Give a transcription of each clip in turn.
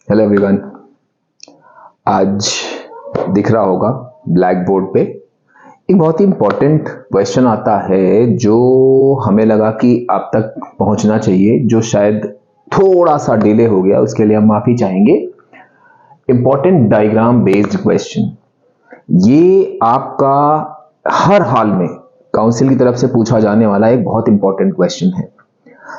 Hello everyone. आज दिख रहा होगा ब्लैक बोर्ड पे एक बहुत ही इंपॉर्टेंट क्वेश्चन आता है जो हमें लगा कि आप तक पहुंचना चाहिए, जो शायद थोड़ा सा डिले हो गया, उसके लिए हम माफी चाहेंगे। इंपॉर्टेंट डायग्राम बेस्ड क्वेश्चन, ये आपका हर हाल में काउंसिल की तरफ से पूछा जाने वाला एक बहुत इंपॉर्टेंट क्वेश्चन है,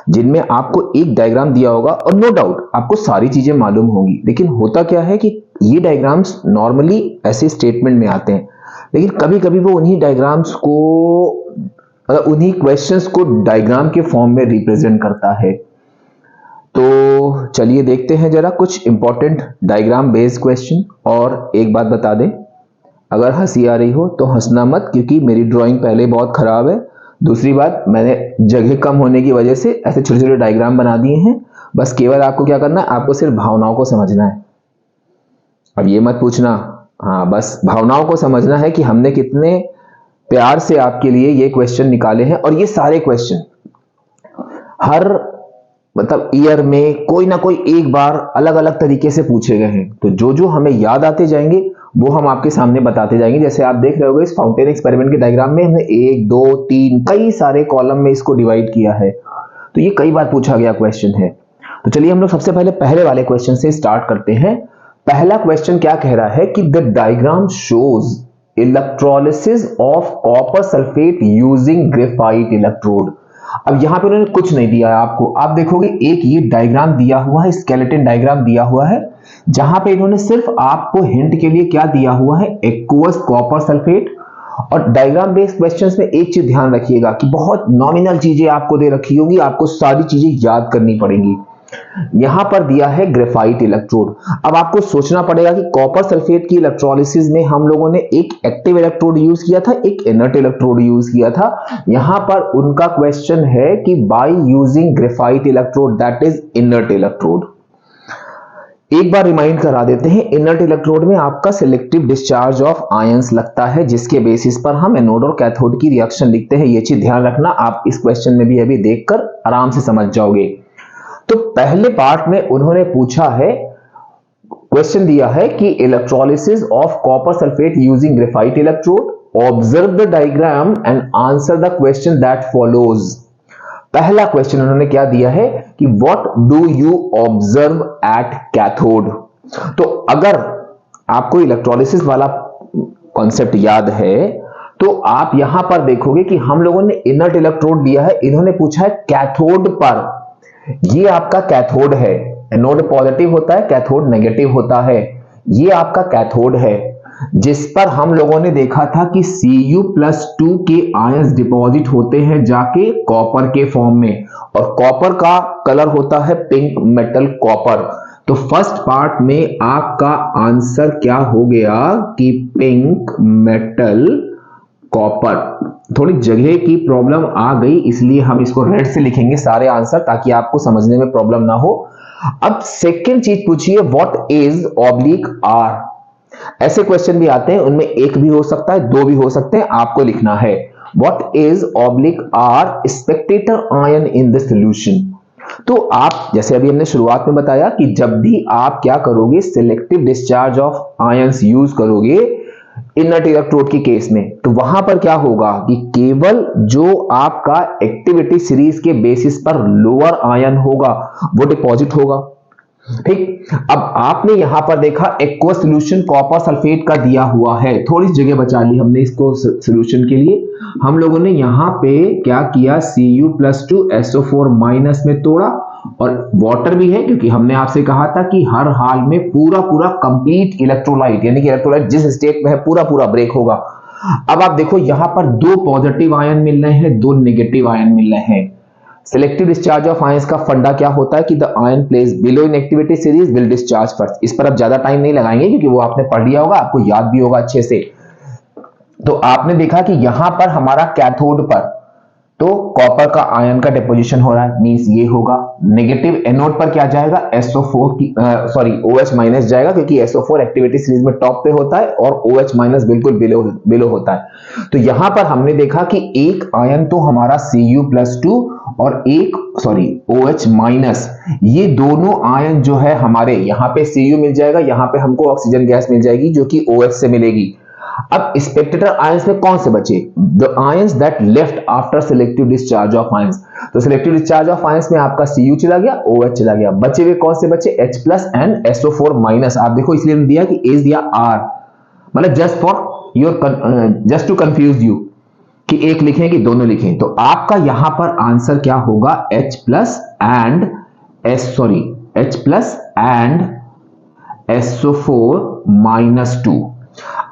जिनमें आपको एक डायग्राम दिया होगा और नो डाउट आपको सारी चीजें मालूम होंगी। लेकिन होता क्या है कि ये डायग्राम्स नॉर्मली ऐसे स्टेटमेंट में आते हैं, लेकिन कभी कभी वो उन्हीं डायग्राम्स को उन्हीं क्वेश्चंस को डायग्राम के फॉर्म में रिप्रेजेंट करता है। तो चलिए देखते हैं जरा कुछ इंपॉर्टेंट डायग्राम बेस्ड क्वेश्चन। और एक बात बता दें, अगर हंसी आ रही हो तो हंसना मत, क्योंकि मेरी ड्राइंग पहले बहुत खराब है। दूसरी बात, मैंने जगह कम होने की वजह से ऐसे छोटे छोटे डायग्राम बना दिए हैं। बस केवल आपको क्या करना है, आपको सिर्फ भावनाओं को समझना है। अब ये मत पूछना, हाँ बस भावनाओं को समझना है कि हमने कितने प्यार से आपके लिए ये क्वेश्चन निकाले हैं। और ये सारे क्वेश्चन हर ईयर में कोई ना कोई एक बार अलग अलग तरीके से पूछे गए हैं। तो जो जो हमें याद आते जाएंगे वो हम आपके सामने बताते जाएंगे। जैसे आप देख रहे होगे इस फाउंटेन एक्सपेरिमेंट के डायग्राम में हमने 1 2 3 कई सारे कॉलम में इसको डिवाइड किया है। तो ये कई बार पूछा गया क्वेश्चन है। तो चलिए हम लोग सबसे पहले वाले क्वेश्चन से स्टार्ट करते हैं। पहला क्वेश्चन क्या कह रहा है कि the diagram shows electrolysis of copper sulphate using graphite electrode. अब यहां पे उन्होंने कुछ नहीं दिया है आपको। आप देखोगे एक ये डायग्राम दिया हुआ है, स्केलेटन डायग्राम दिया हुआ है, जहां पे इन्होंने सिर्फ आपको हिंट के लिए क्या दिया हुआ है, एक्वस कॉपर सल्फेट। और डायग्राम बेस्ड क्वेश्चंस में एक चीज ध्यान रखिएगा कि बहुत नॉमिनल चीजें आपको दे रखी होगी, आपको सारी चीजें याद करनी पड़ेंगी। यहां पर दिया है ग्रेफाइट इलेक्ट्रोड। अब आपको सोचना पड़ेगा कि कॉपर सल्फेट की इलेक्ट्रोलिसिस में हम लोगों ने एक एक्टिव इलेक्ट्रोड यूज किया था, एक इनर्ट इलेक्ट्रोड यूज किया था। यहां पर उनका क्वेश्चन है कि by using graphite electrode, that is inert electrode. एक बार रिमाइंड करा देते हैं, इनर्ट इलेक्ट्रोड में आपका सिलेक्टिव डिस्चार्ज ऑफ आयंस लगता है, जिसके बेसिस पर हम एनोड और कैथोड की रिएक्शन लिखते हैं। ये चीज ध्यान रखना, आप इस क्वेश्चन में भी अभी देखकर आराम से समझ जाओगे। तो पहले पार्ट में उन्होंने पूछा है, क्वेश्चन दिया है कि electrolysis of copper sulphate using graphite electrode, observe the diagram and answer the question that follows. पहला क्वेश्चन उन्होंने क्या दिया है कि what do you observe at cathode. तो अगर आपको इलेक्ट्रोलिसिस वाला कॉन्सेप्ट याद है तो आप यहां पर देखोगे कि हम लोगों ने इनर्ट इलेक्ट्रोड दिया है, इन्होंने पूछा है कैथोड पर। ये आपका कैथोड है, एनोड पॉजिटिव होता है, कैथोड नेगेटिव होता है। ये आपका कैथोड है, जिस पर हम लोगों ने देखा था कि Cu+2 के आयंस डिपॉजिट होते हैं जाके कॉपर के फॉर्म में, और कॉपर का कलर होता है पिंक मेटल कॉपर। तो फर्स्ट पार्ट में आपका आंसर क्या हो गया कि पिंक मेटल कॉपर। थोड़ी जगह की प्रॉब्लम आ गई, इसलिए हम इसको रेड से लिखेंगे सारे आंसर, ताकि आपको समझने में प्रॉब्लम ना हो। अब सेकंड चीज पूछिए, व्हाट इज ऑब्लिक आर। ऐसे क्वेश्चन भी आते हैं, उनमें एक भी हो सकता है, दो भी हो सकते हैं, आपको लिखना है what is oblique or spectator ion in the solution. तो आप जैसे अभी हमने शुरुआत में बताया कि जब भी आप क्या करोगे, selective discharge of ions use करोगे इनर्ट इलेक्ट्रोड की केस में, तो वहां पर क्या होगा कि केवल जो आपका एक्टिविटी सीरीज के बेसिस पर लोअर आयन होगा वो डिपॉजिट होगा। ठीक, अब आपने यहां पर देखा एक्वस सॉल्यूशन कॉपर सल्फेट का दिया हुआ है, थोड़ी जगह बचा ली हमने इसको सॉल्यूशन के लिए। हम लोगों ने यहां पे क्या किया, Cu+2 SO4- में तोड़ा, और वाटर भी है, क्योंकि हमने आपसे कहा था कि हर हाल में पूरा पूरा कंप्लीट इलेक्ट्रोलाइट, यानी कि इलेक्ट्रोलाइट जिस स्टेट में है पूरा पूरा ब्रेक होगा। अब आप देखो यहां पर दो पॉजिटिव आयन मिल रहे हैं, दो नेगेटिव आयन मिल रहे हैं। सिलेक्टिव डिस्चार्ज ऑफ आयंस का फंडा क्या होता है कि the ion place below in activity series will discharge first. इस पर अब ज्यादा टाइम नहीं लगाएंगे, क्योंकि वो आपने पढ़ लिया होगा, आपको याद भी होगा अच्छे से। तो आपने देखा कि यहां पर हमारा कैथोड पर तो कॉपर का आयन का डिपोजिशन हो रहा है, मींस ये होगा। नेगेटिव एनोड पर क्या जाएगा, SO4 की OH- जाएगा, क्योंकि SO4 एक्टिविटी सीरीज में टॉप पे होता है और OH- बिल्कुल बिलो होता है। तो यहां पर हमने देखा कि एक आयन तो हमारा Cu+2 और एक OH माइनस, ये दोनों आयन जो है हमारे यहाँ पे Cu मिल जाएगा, यहाँ पे हमको ऑक्सीजन गैस मिल जाएगी जो कि OH से मिलेगी। अब स्पेक्टेटर आयंस में कौन से बचे? The ions that left after selective discharge of ions. तो सेलेक्टिव डिस्चार्ज ऑफ आयंस में आपका Cu चला गया, OH चला गया, बचे हुए कौन से बचे? H plus and SO4 minus. आप देखो इसलिए दिया कि H दिया R, मतलब जस्ट टू कंफ्यूज यू कि एक लिखें कि दोनों लिखें। तो आपका यहां पर आंसर क्या होगा? H plus and SO4 minus 2।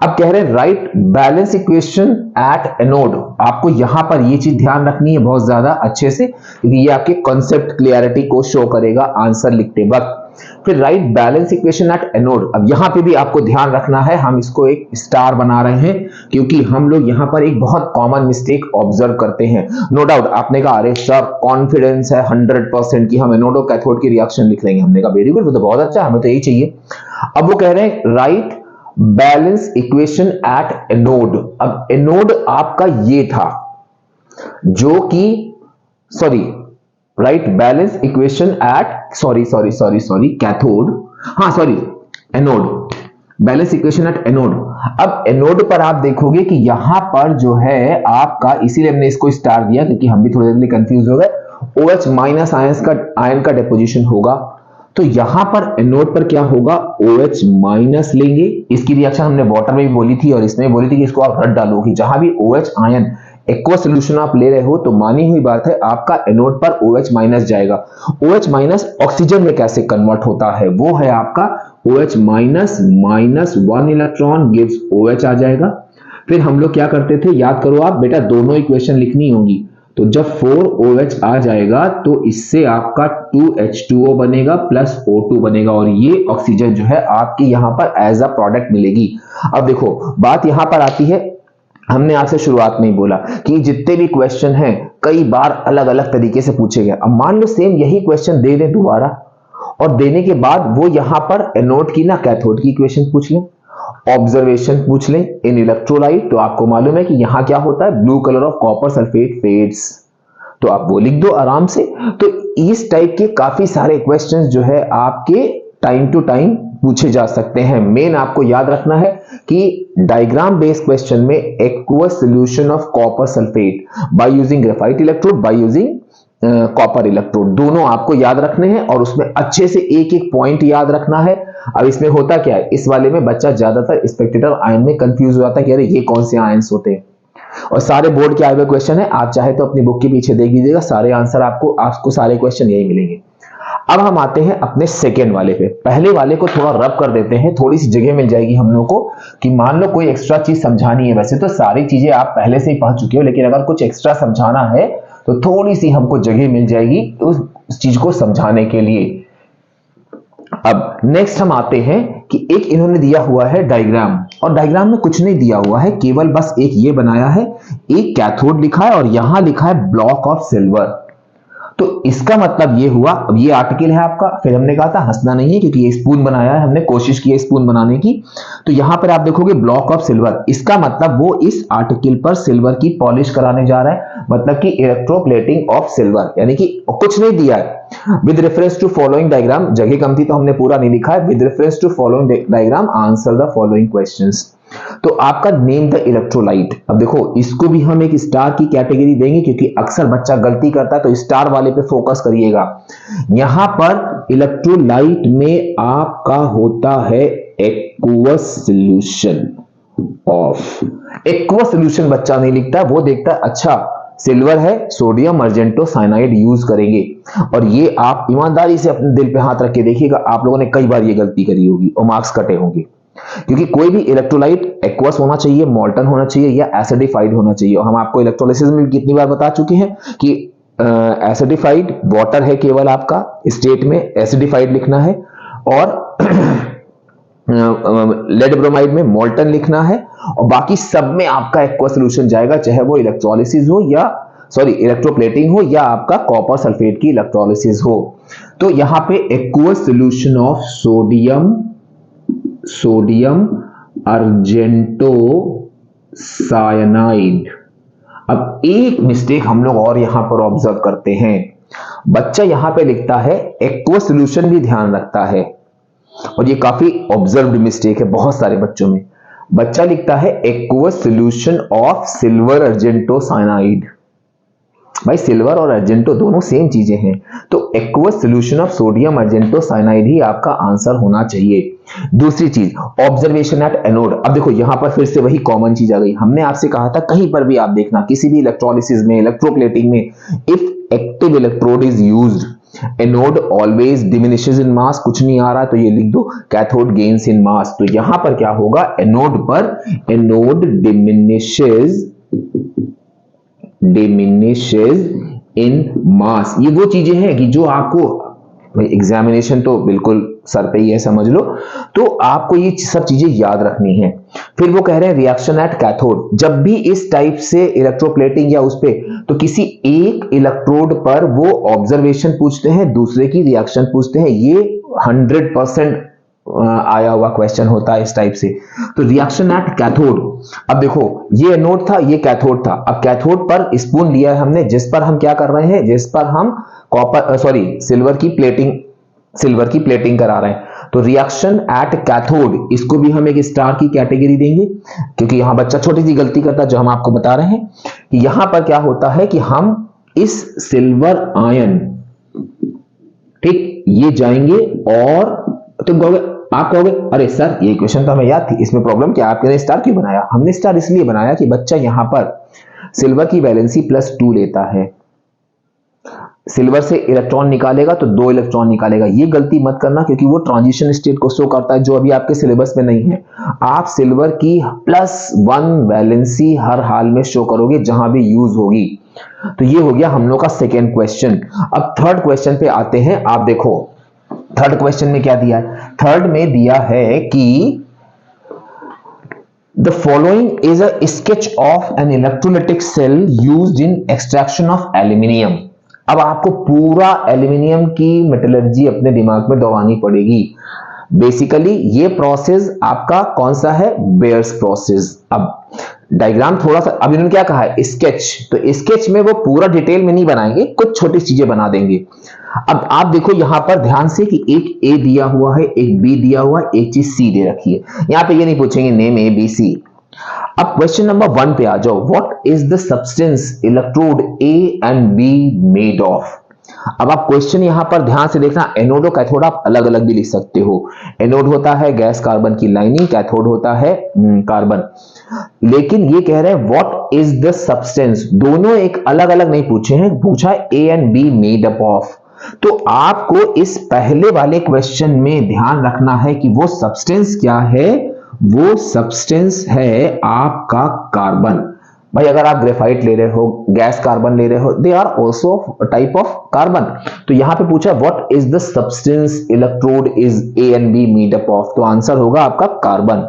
अब कह रहे हैं right balance equation at anode. आपको यहां पर ये चीज ध्यान रखनी है बहुत ज्यादा अच्छे से, क्योंकि ये आपके कॉन्सेप्ट क्लियरिटी को शो करेगा आंसर लिखते वक्त। फिर right balance equation at anode. अब यहां पे भी आपको ध्यान रखना है, हम इसको एक स्टार बना रहे हैं क्योंकि हम लोग यहां पर एक बहुत कॉमन मिस्टेक ऑब्जर्व करते हैं। नो डाउट आपने कहा अरे सर कॉन्फिडेंस है 100% कि हम एनोड और कैथोड की रिएक्शन लिख लेंगे। हमने कहा वेरी गुड, वो तो बहुत अच्छा, हमें तो यही चाहिए। अब वो कह रहे हैं right balance equation at anode. अब एनोड आपका ये था जो कि right balance equation at cathode, anode, balance equation at anode. अब एनोड पर आप देखोगे कि यहां पर जो है आपका, इसीलिए हमने इसको स्टार दिया क्योंकि हम भी थोड़ी देर के लिए कंफ्यूज हो गए। OH माइनस आयन का डिपोजिशन होगा, तो यहां पर एनोड पर क्या होगा? OH माइनस लेंगे। इसकी रिएक्शन हमने वाटर में भी बोली थी और इसमें बोली थी कि इसको आप रट डालोगे। जहां भी OH आयन एक्वा सोल्यूशन आप ले रहे हो तो मानी हुई बात है आपका एनोड पर OH माइनस जाएगा। OH माइनस ऑक्सीजन में कैसे कन्वर्ट होता है? वो है आपका OH minus -1 electron gives OH आ जाएगा। फिर हम लोग क्या करते थे, याद करो आप बेटा, दोनों इक्वेशन लिखनी होगी। तो जब 4OH आ जाएगा तो इससे आपका 2H2O बनेगा प्लस O2 बनेगा और ये ऑक्सीजन जो है आपकी यहां पर एज अ प्रोडक्ट मिलेगी। अब देखो बात यहां पर आती है, हमने आपसे शुरुआत में ही बोला कि जितने भी क्वेश्चन हैं कई बार अलग अलग तरीके से पूछे गए। अब मान लो सेम यही क्वेश्चन दे दें दोबारा, और देने के बाद वो यहां पर एनोड की ना कैथोड की इक्वेशन पूछ लें, ऑब्जर्वेशन पूछ लें इन इलेक्ट्रोलाइट। तो आपको मालूम है कि यहां क्या होता है, blue colour of copper sulphate fades, तो आप वो लिख दो आराम से। तो इस टाइप के काफी सारे क्वेश्चंस जो है आपके टाइम टू टाइम पूछे जा सकते हैं। मेन आपको याद रखना है कि डायग्राम बेस्ड क्वेश्चन में aqueous solution of copper sulphate by using graphite electrode, by using copper electrode, दोनों आपको याद रखने हैं और उसमें अच्छे से एक एक पॉइंट याद रखना है। अब इसमें होता क्या है, इस वाले में बच्चा ज्यादातर स्पेक्टेटर आयन में कंफ्यूज हो जाता है कि अरे ये कौन से आयन्स होते हैं, और सारे बोर्ड के आए हुए क्वेश्चन है। आप चाहे तो अपनी बुक के पीछे देख लीजिएगा, सारे आंसर आपको सारे क्वेश्चन यही मिलेंगे। अब हम आते हैं अपने सेकेंड वाले पे। पहले वाले को थोड़ा रब कर देते हैं, थोड़ी सी जगह मिल जाएगी हम लोग को कि मान लो कोई एक्स्ट्रा चीज समझानी है। वैसे तो सारी चीजें आप पहले से ही पढ़ चुके हो, लेकिन अगर कुछ एक्स्ट्रा समझाना है तो थोड़ी सी हमको जगह मिल जाएगी उस चीज को समझाने के लिए। अब नेक्स्ट हम आते हैं कि एक इन्होंने दिया हुआ है डायग्राम, और डायग्राम में कुछ नहीं दिया हुआ है, केवल बस एक ये बनाया है, एक कैथोड लिखा है और यहां लिखा है ब्लॉक ऑफ सिल्वर। तो इसका मतलब ये हुआ, अब ये आर्टिकल है आपका, फिर हमने कहा था हंसना नहीं है क्योंकि ये स्पून बनाया है, हमने कोशिश की है स्पून बनाने की। तो यहां पर आप देखोगे ब्लॉक ऑफ सिल्वर, इसका मतलब वो इस आर्टिकल पर सिल्वर की पॉलिश कराने जा रहा है, मतलब कि इलेक्ट्रोप्लेटिंग ऑफ सिल्वर, यानी कि कुछ नहीं दिया है। With reference to following diagram, जगह कम थी तो हमने पूरा नहीं लिखा है। With reference to following diagram answer the following questions. तो आपका नेम द इलेक्ट्रोलाइट। अब देखो इसको भी हम एक स्टार की कैटेगरी देंगे क्योंकि अक्सर बच्चा गलती करता है, तो स्टार वाले पे फोकस करिएगा। यहां पर इलेक्ट्रोलाइट में आपका होता है aqueous solution of, aqueous solution बच्चा नहीं लिखता, वो देखता है अच्छा सिल्वर है, सोडियम अर्जेंटो साइनाइड यूज करेंगे। और ये आप ईमानदारी से अपने दिल पे हाथ रख के देखिएगा, आप लोगों ने कई बार ये गलती करी होगी और मार्क्स कटे होंगे, क्योंकि कोई भी इलेक्ट्रोलाइट एक्वस होना चाहिए, मॉल्टन होना चाहिए या एसिडिफाइड होना चाहिए। और हम आपको इलेक्ट्रोलिसिस में कितनी बार बता चुके हैं कि एसिडिफाइड वाटर है केवल आपका स्टेट में, एसिडिफाइड लिखना है, और लेड ब्रोमाइड में मॉल्टन लिखना है, और बाकी सब में आपका एक्वा सॉल्यूशन जाएगा, चाहे वो इलेक्ट्रोलिसिस हो या इलेक्ट्रोप्लेटिंग हो या आपका कॉपर सल्फेट की इलेक्ट्रोलिसिस हो। तो यहां पे aqua solution of sodium argento cyanide अब एक मिस्टेक हम लोग और यहां पर ऑब्जर्व करते हैं, बच्चा यहां पे लिखता है एक्वस सॉल्यूशन भी ध्यान रखता है, और ये काफी ऑब्जर्व्ड मिस्टेक है बहुत सारे बच्चों में। बच्चा लिखता है aqueous solution of silver argento cyanide. भाई सिल्वर और अर्जेंटो दोनों सेम चीजें हैं, तो aqueous solution of sodium argento cyanide ही आपका आंसर होना चाहिए। दूसरी चीज, ऑब्जर्वेशन एट एनोड। अब देखो यहां पर फिर से वही कॉमन चीज आ गई, हमने आपसे कहा था कहीं पर भी आप देखना किसी भी इलेक्ट्रोलिसिस में, इलेक्ट्रोप्लेटिंग में, if active electrode is used anode always diminishes in mass. कुछ नहीं आ रहा तो ये लिख दो कैथोड गेन्स इन मास। तो यहां पर क्या होगा, एनोड पर एनोड डिमिनिशेस इन मास। ये वो चीजें हैं कि जो आपको एग्जामिनेशन तो बिल्कुल सर पे ही है, समझ लो, तो आपको ये सब चीजें याद रखनी है। फिर वो कह रहे हैं रिएक्शन एट कैथोड। जब भी इस टाइप से इलेक्ट्रोप्लेटिंग या उस पे, तो किसी एक इलेक्ट्रोड पर वो ऑब्जर्वेशन पूछते हैं, दूसरे की रिएक्शन पूछते हैं। ये 100% आया हुआ क्वेश्चन होता है इस टाइप से। तो रिएक्शन एट कैथोड, अब देखो ये एनोड था, ये कैथोड था। अब कैथोड पर स्पून लिया है हमने, जिस पर हम क्या कर रहे हैं, जिस पर हम सिल्वर की प्लेटिंग करा रहे हैं। तो रिएक्शन एट कैथोड, इसको भी हम एक स्टार की कैटेगरी देंगे, क्योंकि यहां बच्चा छोटी सी गलती करता है जो हम आपको बता रहे हैं कि यहां पर क्या होता है कि हम इस सिल्वर आयन, ठीक, ये जाएंगे और तुम कहोगे, आप कहोगे अरे सर ये क्वेश्चन तो हमें याद थी, इसमें प्रॉब्लम क्या, आपने स्टार क्यों बनाया? हमने स्टार इसलिए बनाया कि बच्चा यहां पर सिल्वर की वैलेंसी +2 लेता है, सिल्वर से इलेक्ट्रॉन निकालेगा तो 2 इलेक्ट्रॉन निकालेगा। ये गलती मत करना, क्योंकि वो ट्रांजिशन स्टेट को शो करता है जो अभी आपके सिलेबस में नहीं है। आप सिल्वर की +1 वैलेंसी हर हाल में शो करोगे जहां भी यूज होगी। तो ये हो गया हम लोग का सेकेंड क्वेश्चन। अब थर्ड क्वेश्चन पे आते हैं। आप देखो थर्ड क्वेश्चन में क्या दिया है, थर्ड में दिया है कि the following is a sketch of an electrolytic cell used in extraction of aluminium। अब आपको पूरा एल्यूमिनियम की मेटलर्जी अपने दिमाग में दौड़ानी पड़ेगी। बेसिकली ये प्रोसेस आपका कौन सा है, बेयर्स प्रोसेस। अब डायग्राम थोड़ा सा, अब इन्होंने क्या कहा है, स्केच, तो स्केच में वो पूरा डिटेल में नहीं बनाएंगे, कुछ छोटी चीजें बना देंगे। अब आप देखो यहां पर ध्यान से कि एक ए दिया हुआ है, एक बी दिया हुआ है, एक चीज सी दे रखी है। यहां पे ये नहीं पूछेंगे नेम ए बी सी। अब क्वेश्चन नंबर 1 पे आ जाओ, what is the substance electrode A and B made of. अब आप क्वेश्चन यहां पर ध्यान से देखना, एनोड और कैथोड आप अलग अलग भी लिख सकते हो। एनोड होता है गैस कार्बन की लाइनिंग, कैथोड होता है कार्बन। लेकिन ये कह रहे हैं व्हाट इज द सब्सटेंस, दोनों एक अलग अलग नहीं पूछे हैं, पूछा है ए and B made up of. तो आपको इस पहले वाले क्वेश्चन में ध्यान रखना है कि वो सब्सटेंस क्या है, वो सब्सटेंस है आपका कार्बन। भाई अगर आप ग्रेफाइट ले रहे हो, गैस कार्बन ले रहे हो, they are also type of carbon. तो यहां पे पूछा what is the substance electrode is A and B made up of, तो आंसर होगा आपका carbon.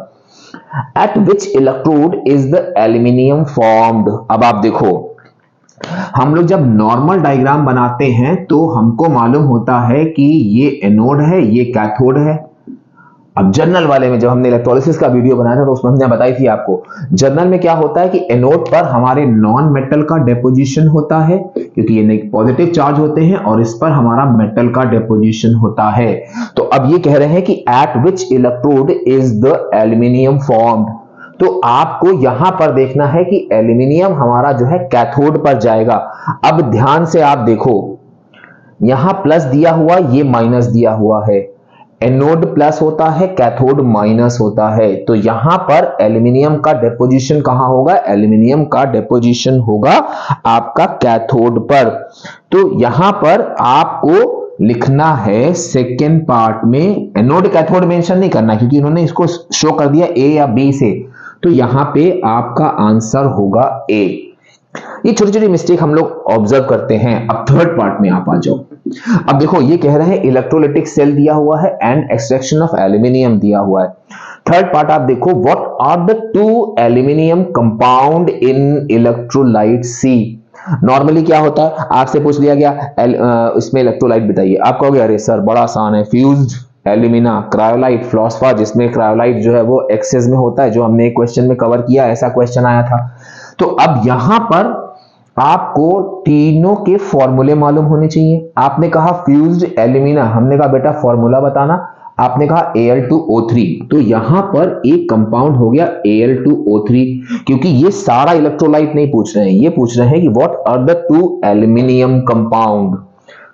At which electrode is the aluminium formed. अब आप देखो हम लोग जब नॉर्मल डायग्राम बनाते हैं तो हमको मालूम होता है कि ये एनोड है, ये कैथोड है। अब जर्नल वाले में जब हमने इलेक्ट्रोलिसिस का वीडियो बनाया था तो उसमें हमने बताई थी आपको, जर्नल में क्या होता है कि एनोड पर हमारे नॉन मेटल का डिपोजिशन होता है, क्योंकि ये पॉजिटिव चार्ज होते हैं, और इस पर हमारा मेटल का डिपोजिशन होता है। तो अब ये कह रहे हैं कि eight which electrode is the aluminium formed. तो आपको यहां पर देखना है कि एल्यूमिनियम हमारा जो है कैथोड पर जाएगा। अब ध्यान से आप देखो, यहां प्लस दिया हुआ, ये माइनस दिया हुआ है। एनोड प्लस होता है, कैथोड माइनस होता है। तो यहां पर एल्यूमिनियम का डिपोजिशन कहां होगा, एल्यूमिनियम का डिपोजिशन होगा आपका कैथोड पर। तो यहां पर आपको लिखना है सेकेंड पार्ट में, एनोड कैथोड मेंशन नहीं करना क्योंकि इन्होंने इसको शो कर दिया ए या बी से, तो यहां पे आपका आंसर होगा ए। ये छोटी छोटी मिस्टेक हम लोग ऑब्जर्व करते हैं। अब थर्ड पार्ट में आप आ जाओ। अब देखो ये कह रहे हैं इलेक्ट्रोलाइटिक सेल दिया हुआ है एंड एक्सट्रैक्शन ऑफ एल्यूमिनियम दिया हुआ है। थर्ड पार्ट आप देखो, what are the two aluminium compound in electrolyte C. Normally क्या होता है, आपसे पूछ लिया गया इसमें इलेक्ट्रोलाइट बताइए, आप कहोगे अरे सर बड़ा आसान है, फ्यूज्ड एल्यूमिना, क्रायोलाइट, फ्लोस्फर, जिसमें क्रायोलाइट जो है वो एक्सेस में होता है, जो हमने एक क्वेश्चन में कवर किया, ऐसा क्वेश्चन आया था। तो अब यहां पर आपको तीनों के फॉर्मूले मालूम होने चाहिए। आपने कहा फ्यूज्ड एल्यूमिना, हमने कहा बेटा फॉर्मूला बताना। आपने कहा Al2O3, तो यहां पर एक कंपाउंड हो गया Al2O3, क्योंकि ये सारा इलेक्ट्रोलाइट नहीं पूछ रहे हैं, ये पूछ रहे हैं कि what are the two aluminium compound.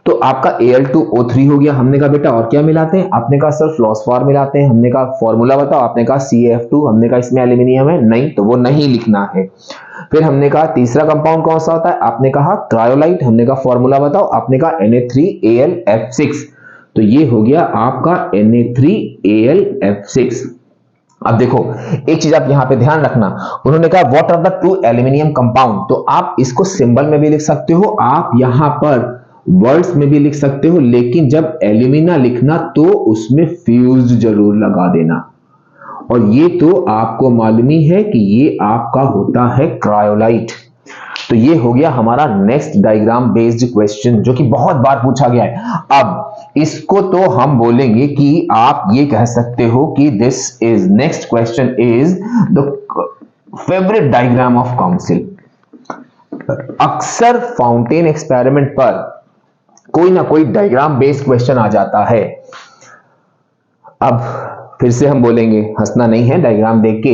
तो आपका Al2O3 हो गया। हमने कहा बेटा और क्या मिलाते हैं? आपने कहा सर फ्लोस्फार मिलाते हैं। हमने कहा फॉर्मूला बताओ। आपने कहा CaF2। हमने कहा इसमें एल्यूमिनियम है नहीं, तो वो नहीं लिखना है। फिर हमने कहा तीसरा कंपाउंड कौन सा होता है? आपने कहा क्रायोलाइट। हमने कहा फॉर्मूला बताओ। आपने कहा Na3AlF6, तो ये हो गया आपका Na3AlF6। अब देखो एक चीज आप यहां पे ध्यान रखना, उन्होंने कहा what are the two aluminium compound, तो आप इसको सिंबल में भी लिख सकते हो, आप यहां पर वर्ड्स में भी लिख सकते हो, लेकिन जब एल्यूमिना लिखना तो उसमें फ्यूज्ड जरूर लगा देना। और ये तो आपको मालूम ही है कि ये आपका होता है क्रायोलाइट। तो ये हो गया हमारा नेक्स्ट डायग्राम बेस्ड क्वेश्चन, जो कि बहुत बार पूछा गया है। अब इसको तो हम बोलेंगे कि आप ये कह सकते हो कि this is next question is the favourite diagram of council. अक्सर फाउंटेन एक्सपेरिमेंट पर कोई ना कोई डायग्राम बेस्ड क्वेश्चन आ जाता है। अब फिर से हम बोलेंगे, हंसना नहीं है डायग्राम देख के,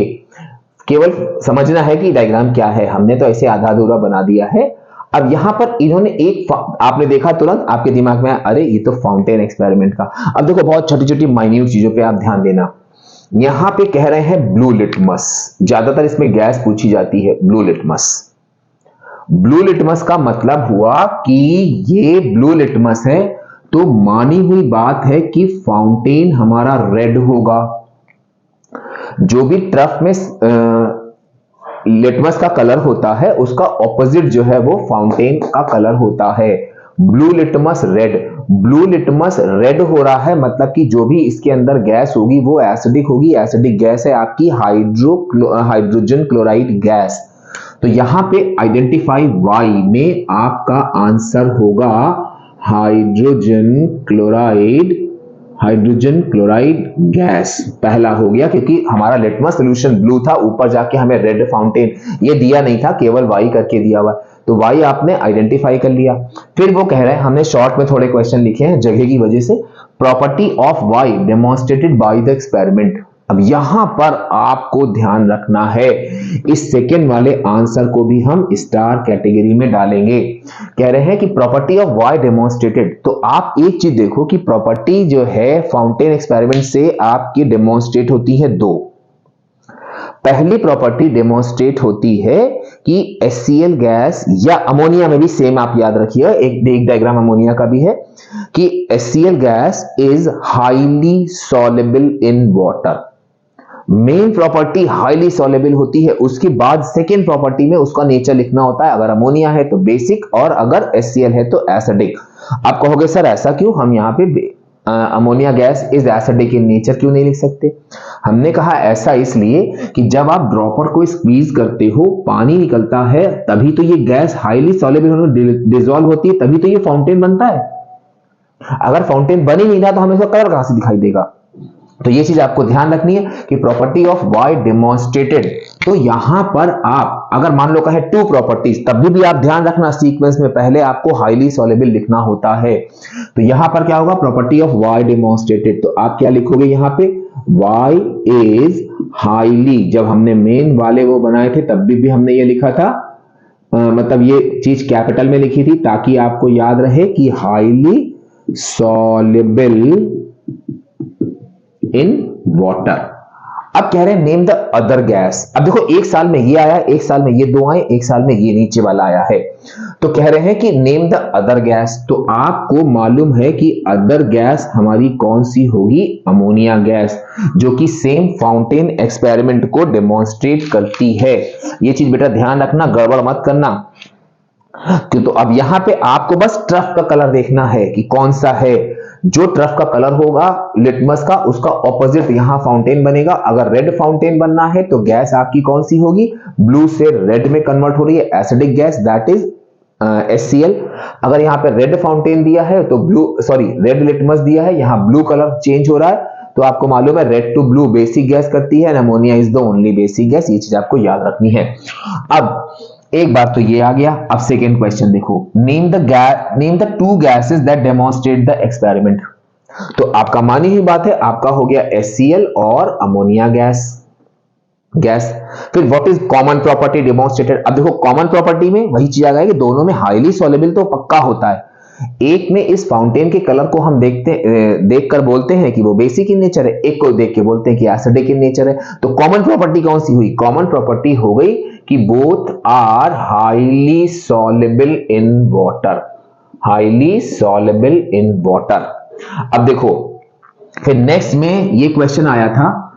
केवल समझना है कि डायग्राम क्या है। हमने तो ऐसे आधा अधूरा बना दिया है। अब यहां पर इन्होंने एक, आपने देखा तुरंत आपके दिमाग में अरे ये तो फाउंटेन एक्सपेरिमेंट का। अब देखो बहुत छोटी छोटी माइन्यूट चीजों पे आप ध्यान देना। यहां पे कह रहे हैं ब्लू लिटमस, ज्यादातर इसमें गैस पूछी जाती है ब्लू लिटमस। ब्लू लिटमस का मतलब हुआ कि ये ब्लू लिटमस है, तो मानी हुई बात है कि फाउंटेन हमारा रेड होगा। जो भी ट्रफ में लिटमस का कलर होता है उसका ऑपोजिट जो है वो फाउंटेन का कलर होता है। Blue litmus red, blue litmus red हो रहा है मतलब कि जो भी इसके अंदर गैस होगी वो एसिडिक होगी। एसिडिक गैस है आपकी हाइड्रोजन क्लोराइड गैस। तो यहां पे आइडेंटिफाई वाई में आपका आंसर होगा हाइड्रोजन क्लोराइड गैस। पहला हो गया, क्योंकि हमारा लिटमस सॉल्यूशन ब्लू था, ऊपर जाके हमें रेड फाउंटेन ये दिया नहीं था, केवल वाई करके दिया हुआ, तो वाई आपने आइडेंटिफाई कर लिया। फिर वो कह रहे हैं, हमने शॉर्ट में थोड़े क्वेश्चन लिखे हैं जगह की वजह से, property of Y demonstrated by the experiment. अब यहां पर आपको ध्यान रखना है, इस सेकेंड वाले आंसर को भी हम स्टार कैटेगरी में डालेंगे। कह रहे हैं कि प्रॉपर्टी ऑफ वाई डेमोन्स्ट्रेटेड, तो आप एक चीज देखो कि प्रॉपर्टी जो है फाउंटेन एक्सपेरिमेंट से आपकी डेमोन्स्ट्रेट होती है दो। पहली प्रॉपर्टी डेमोन्स्ट्रेट होती है कि HCl गैस, या अमोनिया में भी सेम आप याद रखिए, एक डायग्राम अमोनिया का भी है कि HCl gas is highly soluble in water. Main property highly soluble होती है, उसके बाद सेकेंड प्रॉपर्टी में उसका नेचर लिखना होता है। अगर अमोनिया है तो बेसिक, और अगर HCl है तो एसिडिक। आप कहोगे सर ऐसा क्यों, हम यहाँ पे ammonia gas is acidic in nature क्यों नहीं लिख सकते? हमने कहा ऐसा इसलिए कि जब आप ड्रॉपर को स्क्वीज करते हो, पानी निकलता है, तभी तो ये गैस हाईली सॉल्युबल डिसॉल्व होती है, तभी तो ये फाउंटेन बनता है। अगर फाउंटेन बन ही नहीं रहा तो हमें इसका कलर कहां से दिखाई देगा? तो ये चीज आपको ध्यान रखनी है कि प्रॉपर्टी ऑफ वाई डेमोन्स्ट्रेटेड। तो यहां पर आप अगर मान लो कहे टू प्रॉपर्टीज, तब भी आप ध्यान रखना सीक्वेंस में पहले आपको हाईली सॉल्युबल लिखना होता है। तो यहां पर क्या होगा, प्रॉपर्टी ऑफ वाई डेमोन्स्ट्रेटेड, तो आप क्या लिखोगे यहां पे, वाई इज हाईली। जब हमने मेन वाले वो बनाए थे तब भी हमने ये लिखा था, मतलब ये चीज कैपिटल में लिखी थी ताकि आपको याद रहे कि हाईली सॉल्युबल इन वाटर। अब कह रहे हैं नेम द अदर गैस। अब देखो एक साल में ये आया, एक साल में ये दो आए, एक साल में ये नीचे वाला आया है। तो कह रहे हैं कि नेम द अदर गैस, तो आपको मालूम है कि अदर गैस हमारी कौन सी होगी, अमोनिया गैस, जो कि सेम फाउंटेन एक्सपेरिमेंट को डेमोन्स्ट्रेट करती है। ये चीज बेटा ध्यान रखना, गड़बड़ मत करना। तो अब यहां पे आपको बस ट्रफ का कलर देखना है कि कौन सा है। जो ट्रफ का कलर होगा लिटमस का, उसका ऑपोजिट यहां फाउंटेन बनेगा। अगर रेड फाउंटेन बनना है तो गैस आपकी कौन सी होगी, ब्लू से रेड में कन्वर्ट हो रही है, acidic gas, that is HCl। अगर यहां पे रेड फाउंटेन दिया है तो रेड लिटमस दिया है, यहां ब्लू कलर चेंज हो रहा है, तो आपको मालूम है red to blue basic gas करती है, ammonia is the only basic gas. ये चीज आपको याद रखनी है। अब एक बार तो ये आ गया। अब सेकेंड क्वेश्चन देखो, name the two gases that demonstrate the experiment. तो आपका मानी हुई बात है, आपका हो गया HCl और अमोनिया गैस। फिर what is common property demonstrated. अब देखो कॉमन प्रॉपर्टी में वही चीज आ गई कि दोनों में हाईली सॉल्युबल तो पक्का होता है। एक में इस फाउंटेन के कलर को हम देखकर बोलते हैं कि वो बेसिक इन नेचर है, एक को देख के बोलते हैं कि एसिडिक इन नेचर है। तो कॉमन प्रॉपर्टी कौन सी हुई? कॉमन प्रॉपर्टी हो गई कि both are highly soluble in water, highly soluble in water. अब देखो फिर नेक्स्ट में ये क्वेश्चन आया था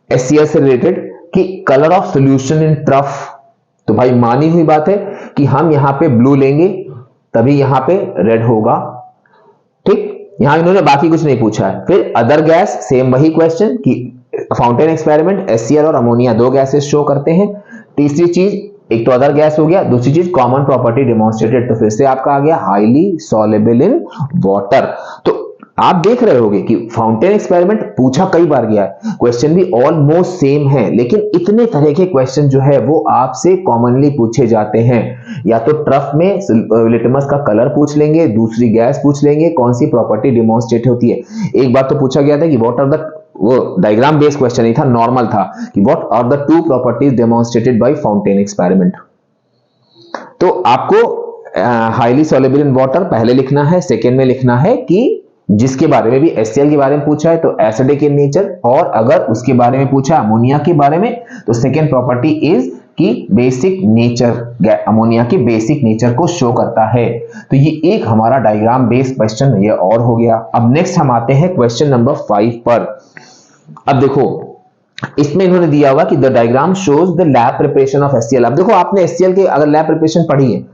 HCl से रिलेटेड कि colour of solution in trough. तो भाई मानी हुई बात है कि हम यहां पे ब्लू लेंगे तभी यहां पे रेड होगा, ठीक। यहां इन्होंने बाकी कुछ नहीं पूछा है। फिर अदर गैस, सेम वही क्वेश्चन कि फाउंटेन एक्सपेरिमेंट HCl और अमोनिया दो गैसेस शो करते हैं। तीसरी चीज, एक तो अदर गैस हो गया, दूसरी चीज कॉमन प्रॉपर्टी डेमोन्स्ट्रेटेड। तो फिर से आपका आ गया हाईली सॉल्युबल इन वाटर। तो आप देख रहे होंगे कि फाउंटेन एक्सपेरिमेंट पूछा कई बार गया है, क्वेश्चन भी ऑलमोस्ट सेम है, लेकिन इतने तरह के क्वेश्चन जो है वो आपसे कॉमनली पूछे जाते हैं। या तो ट्रफ में लिटमस का कलर पूछ लेंगे, दूसरी गैस पूछ लेंगे, कौन सी प्रॉपर्टी डिमॉन्स्ट्रेट होती है। एक बार तो पूछा गया था कि व्हाट आर द, वो डायग्राम बेस्ड क्वेश्चन नहीं था, नॉर्मल था कि what are the two properties demonstrated by fountain experiment. तो आपको हाईली सॉल्युबल इन वाटर पहले लिखना है, सेकेंड में लिखना है कि जिसके बारे में भी HCl के बारे में पूछा है तो एसिडिक इन नेचर, और अगर उसके बारे में पूछा अमोनिया के बारे में तो सेकेंड प्रॉपर्टी इज कि बेसिक नेचर, अमोनिया के बेसिक नेचर को शो करता है। तो ये एक हमारा डायग्राम बेस्ड क्वेश्चन ये और हो गया। अब नेक्स्ट हम आते हैं क्वेश्चन नंबर 5 पर। अब देखो इसमें इन्होंने दिया हुआ कि the diagram shows the lab preparation of HCl। अब देखो आपने HCl के अगर लैब प्रिपरेशन पढ़ी है,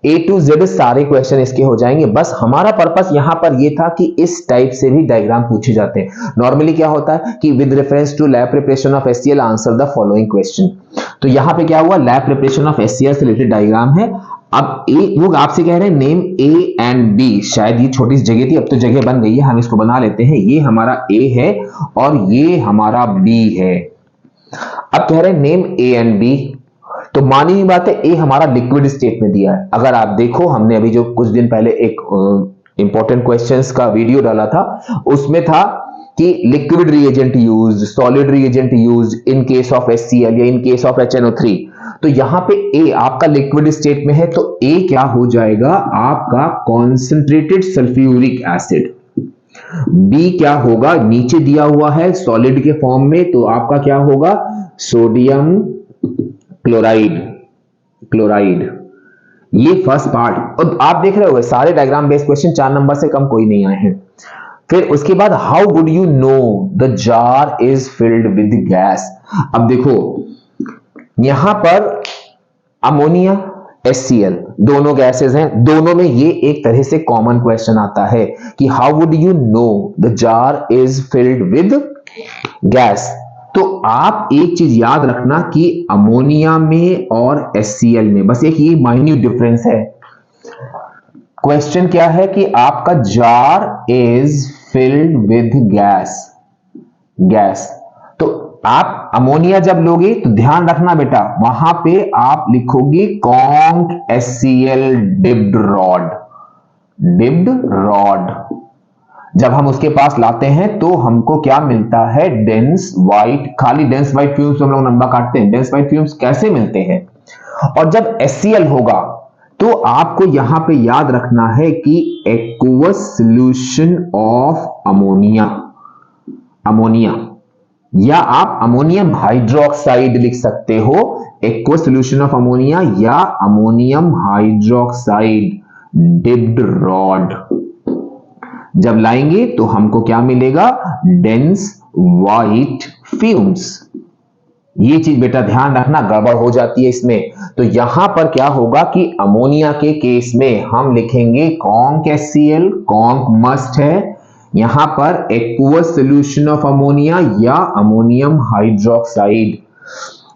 A to Z सारे क्वेश्चन इसके हो जाएंगे। बस हमारा पर्पस यहां पर ये था कि इस टाइप से भी डायग्राम पूछे जाते हैं। नॉर्मली क्या होता है कि with reference to lab preparation of HCl answer the following question. तो यहां पे क्या हुआ, लैब प्रिपरेशन ऑफ HCl से रिलेटेड डायग्राम है। अब वो आपसे कह रहे हैं नेम A एंड B। शायद ये छोटी सी जगह थी, अब तो जगह बन गई है, हम इसको बना लेते हैं। ये हमारा A है और ये हमारा B है। अब कह रहे हैं नेम A एंड B। तो मानी हुई बात है ए हमारा लिक्विड स्टेट में दिया है। अगर आप देखो हमने अभी जो कुछ दिन पहले एक इंपॉर्टेंट क्वेश्चंस का वीडियो डाला था, उसमें था कि liquid reagent used, solid reagent used in case of HCl या इन केस ऑफ HNO3। तो यहां पे ए आपका लिक्विड स्टेट में है, तो ए क्या हो जाएगा आपका कॉन्सेंट्रेटेड सल्फ्यूरिक एसिड। बी क्या होगा, नीचे दिया हुआ है सॉलिड के फॉर्म में, तो आपका क्या होगा सोडियम क्लोराइड। ये फर्स्ट पार्ट। और आप देख रहे हो सारे डायग्राम बेस्ड क्वेश्चन 4 नंबर से कम कोई नहीं आए हैं। फिर उसके बाद how would you know the jar is filled with gas. अब देखो यहां पर अमोनिया HCl दोनों गैसेस हैं, दोनों में ये एक तरह से कॉमन क्वेश्चन आता है कि how would you know the jar is filled with gas. तो आप एक चीज याद रखना कि अमोनिया में और HCl में बस एक ये माइन्यूट डिफरेंस है। क्वेश्चन क्या है कि आपका jar is filled with gas. तो आप अमोनिया जब लोगे तो ध्यान रखना बेटा, वहां पे आप लिखोगे कॉन्क HCl डिप्ड रॉड। जब हम उसके पास लाते हैं तो हमको क्या मिलता है, डेंस व्हाइट, खाली डेंस व्हाइट फ्यूम्स हम लोग नंबर काटते हैं, डेंस व्हाइट फ्यूम्स कैसे मिलते हैं। और जब HCl होगा तो आपको यहां पे याद रखना है कि एक्वस सॉल्यूशन ऑफ अमोनिया, या आप अमोनियम हाइड्रोक्साइड लिख सकते हो, एक्वस सॉल्यूशन ऑफ अमोनिया या अमोनियम हाइड्रोक्साइड डिप्ड रॉड। जब लाएंगे तो हमको क्या मिलेगा, डेंस व्हाइट फ्यूम्स। ये चीज बेटा ध्यान रखना, गड़बड़ हो जाती है इसमें। तो यहां पर क्या होगा कि अमोनिया के केस में हम लिखेंगे कॉन्क HCl, कॉन्क मस्ट है, यहां पर एक्वस सॉल्यूशन ऑफ अमोनिया या अमोनियम हाइड्रोक्साइड।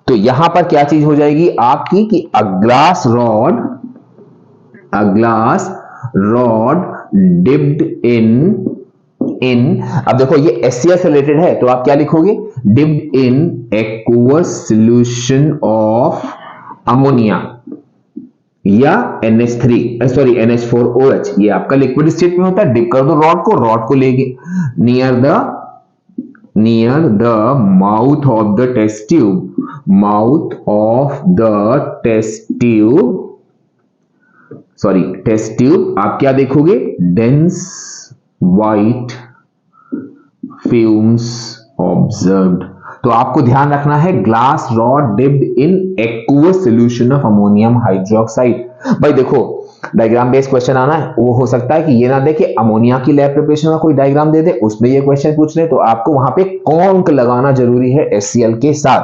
तो यहां पर क्या चीज हो जाएगी आपकी कि अ ग्लास रॉड डिप्ड इन अब देखो ये HCl से रिलेटेड है, तो आप क्या लिखोगे, dipped in aqueous solution of ammonia या NH3 सॉरी NH4OH, ये आपका लिक्विड स्टेट में होता है। डिप कर दो रॉड को लेके near the mouth of the test tube, आप क्या देखोगे? Dense white fumes observed. तो आपको ध्यान रखना है, glass rod dipped in aqueous solution of ammonium hydroxide. भाई देखो, डायग्राम बेस्ड क्वेश्चन आना है, वो हो सकता है कि ये ना दे कि अमोनिया की लैब प्रिपरेशन का कोई डायग्राम दे दे, उसमें ये क्वेश्चन पूछ ले, तो आपको वहां पे कॉन्क लगाना जरूरी है HCl के साथ।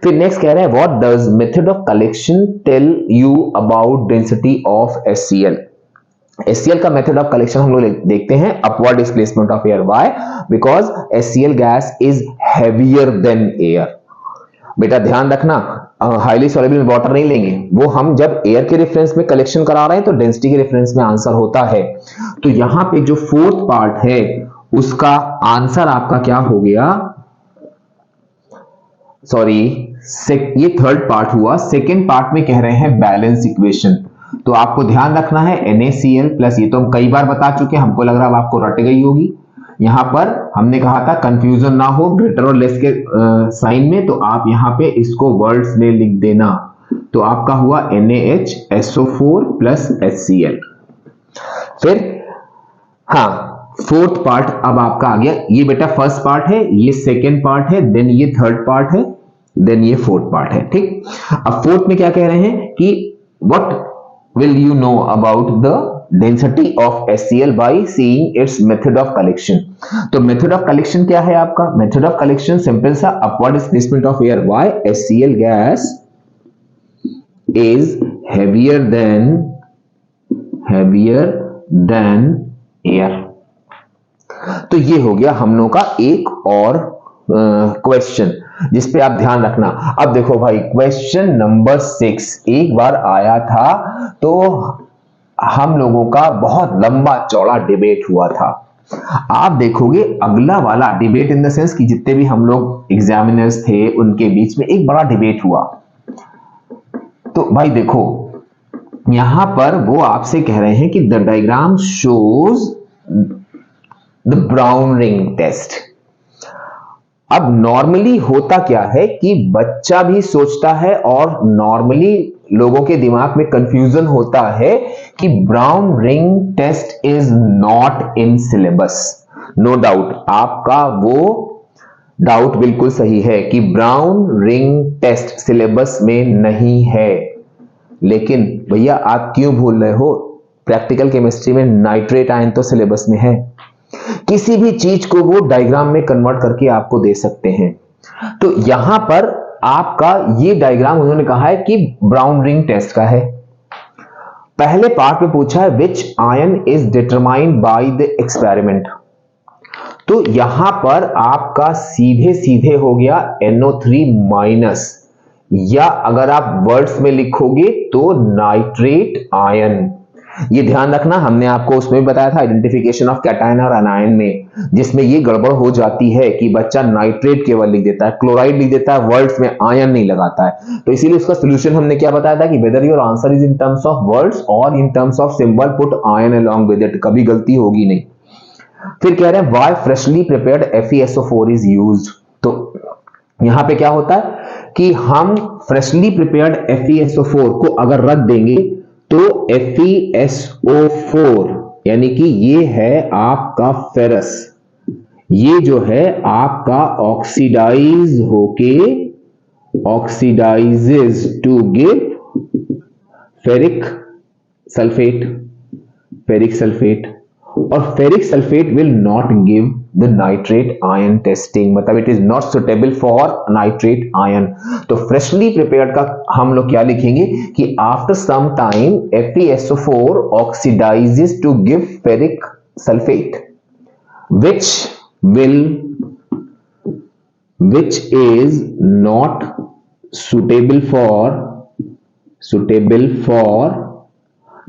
फिर नेक्स्ट कह रहे हैं, what does method of collection tell you about density of HCl। HCl का मेथड ऑफ कलेक्शन हम लोग देखते हैं, upward displacement of air. Why? Because HCl gas is heavier than air. बेटा ध्यान रखना, हाईली सॉल्युबल वाटर नहीं लेंगे, वो हम जब एयर के रेफरेंस में कलेक्शन करा रहे हैं तो डेंसिटी के रेफरेंस में आंसर होता है। तो यहां पे जो फोर्थ पार्ट है उसका आंसर आपका क्या हो गया? सॉरी, ये थर्ड पार्ट हुआ। सेकेंड पार्ट में कह रहे हैं बैलेंस इक्वेशन। तो आपको ध्यान रखना है NaCl प्लस, ये तो हम कई बार बता चुके हैं, हमको लग रहा है आपको रट गई होगी। यहां पर हमने कहा था कंफ्यूजन ना हो ग्रेटर और लेस के साइन में, तो आप यहां पे इसको वर्ड्स में लिख देना। तो आपका हुआ NaHSO4 प्लस HCl। फिर हाँ, फोर्थ पार्ट अब आपका आ गया। ये बेटा फर्स्ट पार्ट है, ये सेकेंड पार्ट है, देन ये थर्ड पार्ट है, देन ये फोर्थ पार्ट है। ठीक, अब फोर्थ में क्या कह रहे हैं कि what will you know about the density of HCl by seeing its method of collection। तो method of collection क्या है आपका? method of collection सिंपल सा, upward displacement of air। why? HCl gas is heavier than air। तो ये हो गया हम लोग का एक और क्वेश्चन जिस पे आप ध्यान रखना। अब देखो भाई, क्वेश्चन नंबर 6 एक बार आया था तो हम लोगों का बहुत लंबा चौड़ा डिबेट हुआ था। आप देखोगे अगला वाला डिबेट इन द सेंस कि जितने भी हम लोग एग्जामिनर्स थे उनके बीच में एक बड़ा डिबेट हुआ। तो भाई देखो, यहां पर वो आपसे कह रहे हैं कि the diagram shows the brown ring test. अब नॉर्मली होता क्या है कि बच्चा भी सोचता है और नॉर्मली लोगों के दिमाग में कंफ्यूजन होता है कि brown ring test is not in syllabus. No doubt, आपका वो डाउट बिल्कुल सही है कि ब्राउन रिंग टेस्ट सिलेबस में नहीं है। लेकिन भैया आप क्यों भूल रहे हो? प्रैक्टिकल केमिस्ट्री में नाइट्रेट आयन तो सिलेबस में है। किसी भी चीज को वो डायग्राम में कन्वर्ट करके आपको दे सकते हैं। तो यहां पर आपका ये डायग्राम उन्होंने कहा है कि ब्राउन रिंग टेस्ट का है। पहले पार्ट में पूछा है विच ion is determined by the experiment. तो यहां पर आपका सीधे सीधे हो गया NO3 माइनस, या अगर आप वर्ड्स में लिखोगे तो नाइट्रेट आयन। ये ध्यान रखना, हमने आपको उसमें भी बताया था आइडेंटिफिकेशन ऑफ कैटायन और एनायन में, जिसमें ये गड़बड़ हो जाती है कि बच्चा नाइट्रेट केवल लिख देता है, क्लोराइड लिख देता है, वर्ड्स में आयन नहीं लगाता है। तो इसीलिए उसका सॉल्यूशन हमने क्या बताया था कि whether your answer is in terms of words और in terms of symbol, put ion along with it, कभी गलती होगी नहीं। फिर कह रहे हैं why freshly prepared FeSO4 is used. तो यहां पे क्या होता है कि हम फ्रेशली प्रिपेयर्ड FeSO4 को अगर रख देंगे तो FeSO4 यानी कि ये है आपका फेरस, ये जो है आपका ऑक्सीडाइज होके oxidises to give ferric sulphate, और ferric sulphate will not give the nitrate ion testing, मतलब it is not suitable for nitrate ion. तो फ्रेशली प्रिपेयर्ड का हम लोग क्या लिखेंगे कि after some time FeSO4 oxidises to give ferric sulphate which is not suitable for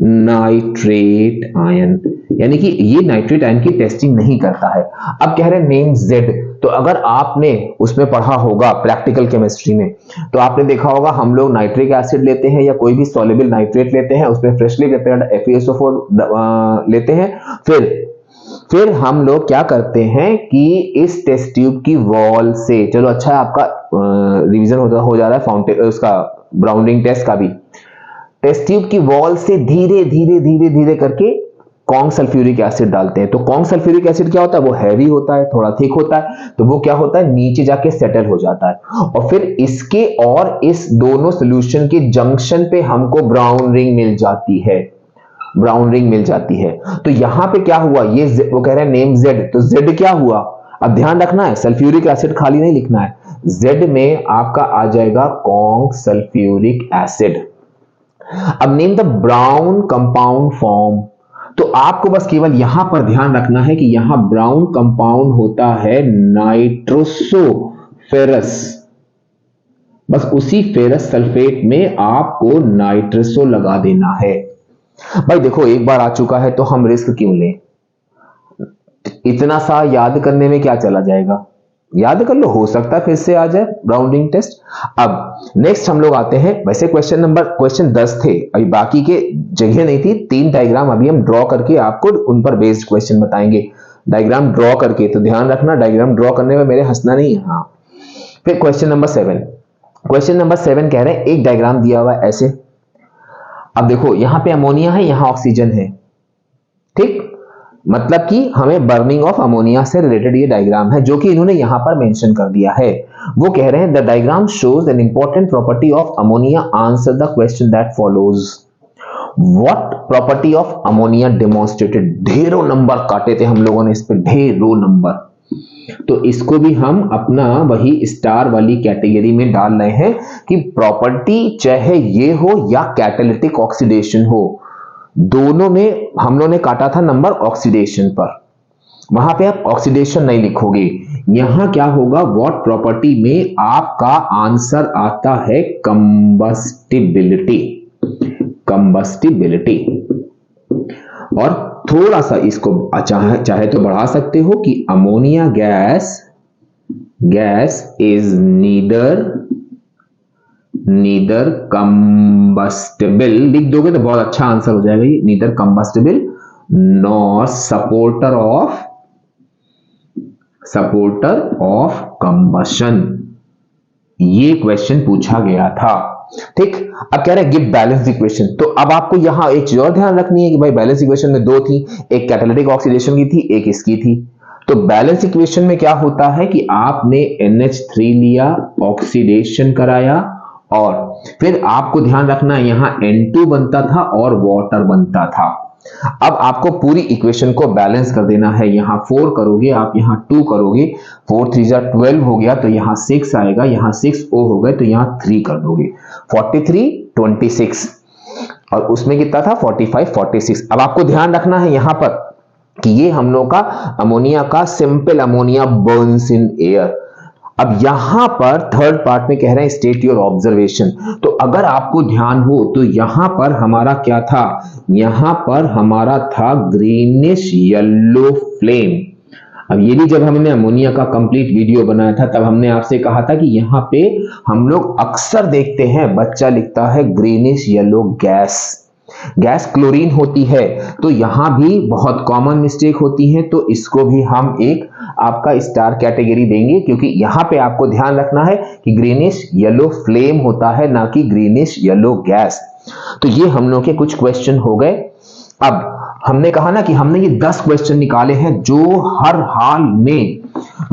nitrate ion, यानी कि ये नाइट्रेट आयन की टेस्टिंग नहीं करता है। अब कह रहे हैं नेम Z, तो अगर आपने उसमें पढ़ा होगा प्रैक्टिकल केमिस्ट्री में, तो आपने देखा होगा हम लोग नाइट्रिक एसिड लेते हैं या कोई भी सॉल्युबल नाइट्रेट लेते हैं, उसमें फ्रेशली प्रिपेयर्ड FeSO4 लेते हैं, फिर हम लोग क्या करते हैं कि इस टेस्ट ट्यूब की वॉल से, चलो अच्छा है आपका रिवीजन हो जा रहा है फाउंटेन उसका ब्राउनिंग टेस्ट का भी, टेस्ट ट्यूब की वॉल से धीरे धीरे धीरे धीरे करके कॉन्ग सल्फ्यूरिक एसिड डालते हैं। तो कॉन्ग सल्फ्यूरिक एसिड क्या होता है, वो हैवी होता है, थोड़ा थिक होता है, तो वो क्या होता है नीचे जाके सेटल हो जाता है, और फिर इसके और इस दोनों सॉल्यूशन के जंक्शन पे हमको ब्राउन रिंग मिल जाती है, ब्राउन रिंग मिल जाती है। तो यहां पे क्या हुआ, ये वो कह रहे हैं नेम Z, तो Z क्या हुआ, अब ध्यान रखना है सल्फ्यूरिक एसिड खाली नहीं लिखना है, Z में आपका आ जाएगा कॉन्ग सल्फ्यूरिक एसिड। अब name the brown compound form, तो आपको बस केवल यहां पर ध्यान रखना है कि यहां ब्राउन कंपाउंड होता है नाइट्रोसोफेरस, बस उसी फेरस सल्फेट में आपको नाइट्रोसो लगा देना है। भाई देखो एक बार आ चुका है तो हम रिस्क क्यों लें, इतना सा याद करने में क्या चला जाएगा, याद कर लो, हो सकता है फिर से आ जाए ब्राउनिंग टेस्ट। अब नेक्स्ट हम लोग आते हैं, वैसे क्वेश्चन 10 थे, अभी बाकी के जगह नहीं थी, 3 डायग्राम अभी हम ड्रॉ करके आपको उन पर बेस्ड क्वेश्चन बताएंगे, डायग्राम ड्रॉ करके, तो ध्यान रखना डायग्राम ड्रॉ करने में मेरे हंसना नहीं है। हाँ, फिर क्वेश्चन नंबर 7 कह रहे हैं एक डायग्राम दिया हुआ है ऐसे, अब देखो यहां पे अमोनिया है, यहां ऑक्सीजन है, ठीक, मतलब कि हमें बर्निंग ऑफ अमोनिया से रिलेटेड ये डायग्राम है जो कि इन्होंने यहां पर मेंशन कर दिया है। वो कह रहे हैं the diagram shows an important property of ammonia, answer the question that follows, what property of ammonia demonstrated. ढेरों नंबर काटे थे हम लोगों ने इस पे, ढेरों नंबर, तो इसको भी हम अपना वही स्टार वाली कैटेगरी में डाल रहे हैं कि प्रॉपर्टी चाहे ये हो या कैटालिटिक ऑक्सीडेशन हो, दोनों में हम लोगों ने काटा था नंबर ऑक्सीडेशन पर, वहां पे आप ऑक्सीडेशन नहीं लिखोगे, यहां क्या होगा व्हाट प्रॉपर्टी में आपका आंसर आता है कंबस्टिबिलिटी, कंबस्टिबिलिटी। और थोड़ा सा इसको चाहे तो बढ़ा सकते हो कि ammonia gas is neither combustible, लिख दोगे तो बहुत अच्छा आंसर हो जाएगा ये, neither combustible nor supporter of combustion, ये क्वेश्चन पूछा गया था, ठीक। अब कह रहे हैं गिव बैलेंस इक्वेशन, तो अब आपको यहां एक चीज और ध्यान रखनी है कि भाई बैलेंस इक्वेशन में 2 थी, एक कैटालिटिक ऑक्सीडेशन की थी, एक इसकी थी। तो बैलेंस इक्वेशन में क्या होता है कि आपने NH3 लिया, ऑक्सीडेशन कराया, और फिर आपको ध्यान रखना है यहां N2 बनता था और वाटर बनता था। अब आपको पूरी इक्वेशन को बैलेंस कर देना है, यहां 4 करोगे आप, यहां 2 करोगे, 4 3 12 हो गया, तो यहां 6 आएगा, यहां 6 O हो गए, तो यहां 3 कर दोगे, 43 26, और उसमें कितना था 45 46। अब आपको ध्यान रखना है यहां पर कि ये हम लोग का अमोनिया का simple ammonia Burns in air. अब यहां पर थर्ड पार्ट में कह रहे हैं स्टेट योर ऑब्जर्वेशन, तो अगर आपको ध्यान हो तो यहां पर हमारा क्या था, यहां पर हमारा था ग्रीनिश येलो फ्लेम। अब ये भी जब हमने अमोनिया का कंप्लीट वीडियो बनाया था तब हमने आपसे कहा था कि यहां पे हम लोग अक्सर देखते हैं बच्चा लिखता है ग्रीनिश येलो गैस क्लोरीन होती है, तो यहां भी बहुत कॉमन मिस्टेक होती है, तो इसको भी हम एक आपका स्टार कैटेगरी देंगे, क्योंकि यहां पे आपको ध्यान रखना है कि ग्रीनिश येलो फ्लेम होता है, ना कि ग्रीनिश येलो गैस। तो ये हम लोग के कुछ क्वेश्चन हो गए। अब हमने कहा ना कि हमने ये 10 क्वेश्चन निकाले हैं जो हर हाल में,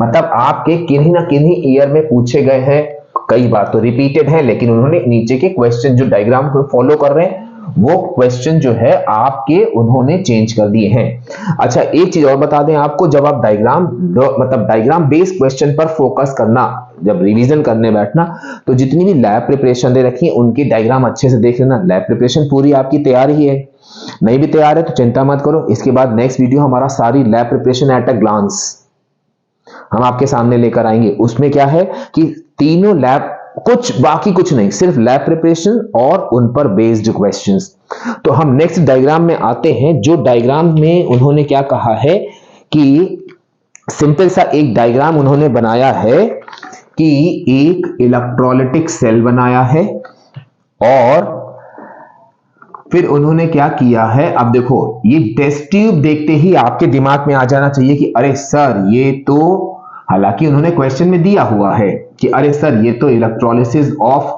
मतलब आपके किन्हीं ना किन्हीं ईयर में पूछे गए हैं, कई बार तो रिपीटेड है, लेकिन उन्होंने नीचे के क्वेश्चन जो डायग्राम को फॉलो कर रहे हैं वो क्वेश्चन जो है आपके उन्होंने चेंज कर दिए हैं। अच्छा एक चीज और बता दें आपको, जब आप डायग्राम बेस्ड क्वेश्चन पर फोकस करना, जब रिवीजन करने बैठना, तो जितनी भी लैब प्रिपरेशन दे रखी है उनकी डायग्राम अच्छे से देख लेना। लैब प्रिपरेशन पूरी आपकी तैयार ही है, नहीं भी तैयार है तो चिंता मत करो, इसके बाद नेक्स्ट वीडियो हमारा सारी lab preparation at a glance हम आपके सामने लेकर आएंगे। उसमें क्या है कि तीनों लैब, कुछ बाकी कुछ नहीं, सिर्फ लैब प्रिपरेशन और उन पर बेस्ड क्वेश्चंस। तो हम नेक्स्ट डायग्राम में आते हैं, जो डायग्राम में उन्होंने क्या कहा है कि सिंपल सा एक डायग्राम उन्होंने बनाया है कि एक इलेक्ट्रोलाइटिक सेल बनाया है और फिर उन्होंने क्या किया है। अब देखो ये टेस्ट ट्यूब देखते ही आपके दिमाग में आ जाना चाहिए कि अरे सर ये तो, हालांकि उन्होंने क्वेश्चन में दिया हुआ है कि अरे सर ये तो इलेक्ट्रोलिसिस ऑफ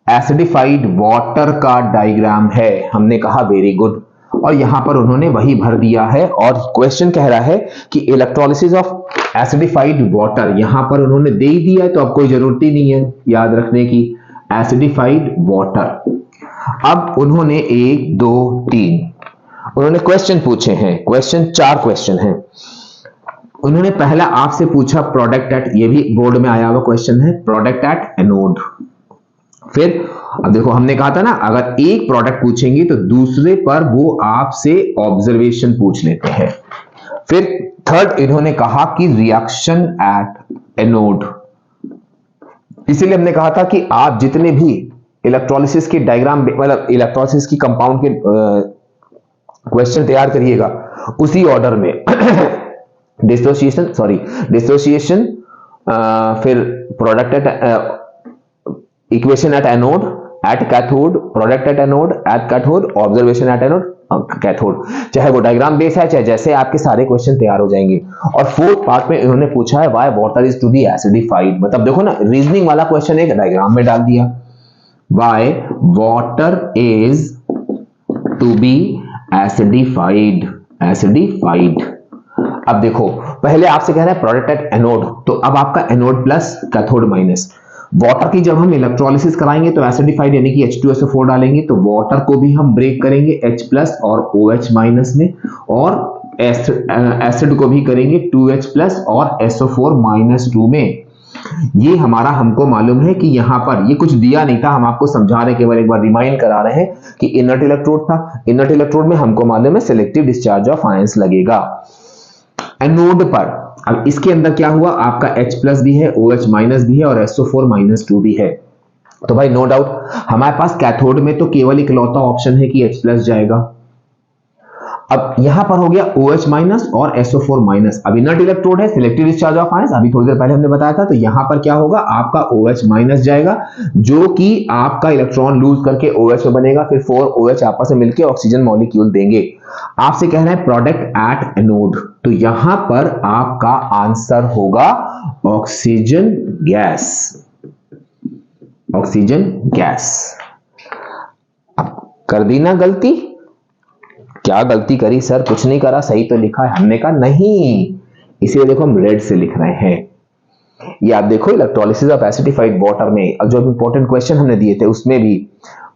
एसिडिफाइड वाटर का डायग्राम है। हमने कहा वेरी गुड, और यहां पर उन्होंने वही भर दिया है और क्वेश्चन कह रहा है कि इलेक्ट्रोलिसिस ऑफ एसिडिफाइड वाटर, यहां पर उन्होंने दे ही दिया है तो अब कोई जरूरत ही नहीं है याद रखने की, एसिडिफाइड वाटर। अब उन्होंने 1 2 3 उन्होंने क्वेश्चन पूछे हैं, क्वेश्चन 4 क्वेश्चन हैं। उन्होंने पहला आपसे पूछा प्रोडक्ट एट, ये भी बोर्ड में आया हुआ क्वेश्चन है, प्रोडक्ट एट एनोड। फिर अब देखो हमने कहा था ना अगर एक प्रोडक्ट पूछेंगे तो दूसरे पर वो आपसे ऑब्जर्वेशन पूछ लेते हैं। फिर थर्ड इन्होंने कहा कि रिएक्शन एट एनोड, इसीलिए हमने कहा था कि आप जितने भी इलेक्ट्रोलिसिस के डायग्राम मतलब इलेक्ट्रोलिसिस की कंपाउंड के क्वेश्चन तैयार करिएगा उसी ऑर्डर में डिसोसिएशन डिसोसिएशन, फिर product at equation at anode, at cathode, product at anode, at cathode, observation at anode cathode, चाहे वो डायग्राम बेस है चाहे जैसे आपके सारे क्वेश्चन तैयार हो जाएंगे। और फोर्थ पार्ट में इन्होंने पूछा है why water is to be acidified, मतलब देखो ना रीजनिंग वाला क्वेश्चन एक डायग्राम में डाल दिया, why water is to be acidified, acidified. अब देखो पहले आपसे कह रहा है प्रोडक्ट एट एनोड, तो अब आपका anode plus cathode minus, water की जब हम इलेक्ट्रोलिसिस कराएंगे तो एसिडिफाइड यानी कि H2SO4 डालेंगे तो वाटर को भी हम ब्रेक करेंगे H प्लस और OH माइनस में, और एसिड को भी करेंगे 2H प्लस और SO4 माइनस 2 में। ये हमारा हमको मालूम है कि यहां पर ये कुछ दिया नहीं था, हम आपको समझा रहे, केवल एक बार रिमाइंड करा रहे हैं कि इनर्ट इलेक्ट्रोड था, इनर्ट इलेक्ट्रोड में हमको मालूम है सिलेक्टिव डिस्चार्ज ऑफ आयंस लगेगा। एनोड पर अब इसके अंदर क्या हुआ, आपका H प्लस भी है, OH माइनस भी है और SO4 माइनस 2 भी है। तो भाई नो डाउट हमारे पास कैथोड में तो केवल इकलौता ऑप्शन है कि H प्लस जाएगा। अब यहां पर हो गया OH माइनस और SO4 माइनस, अब इनर्ट इलेक्ट्रोड है, सिलेक्टिव डिस्चार्ज ऑफ आयंस अभी थोड़ी देर पहले हमने बताया था, तो यहां पर क्या होगा आपका OH माइनस जाएगा जो कि आपका इलेक्ट्रॉन लूज करके OH में बनेगा, फिर 4 OH आपस में मिलकर ऑक्सीजन मॉलिक्यूल देंगे। आपसे कह रहे हैं प्रोडक्ट एट एनोड, तो यहां पर आपका आंसर होगा ऑक्सीजन गैस, ऑक्सीजन गैस। अब कर दी ना गलती, क्या गलती करी सर, कुछ नहीं करा, सही तो लिखा है। हमने कहा नहीं, इसलिए देखो हम रेड से लिख रहे हैं। ये आप देखो इलेक्ट्रोलिसिस ऑफ एसिडिफाइड वाटर में जो इंपॉर्टेंट क्वेश्चन हमने दिए थे उसमें भी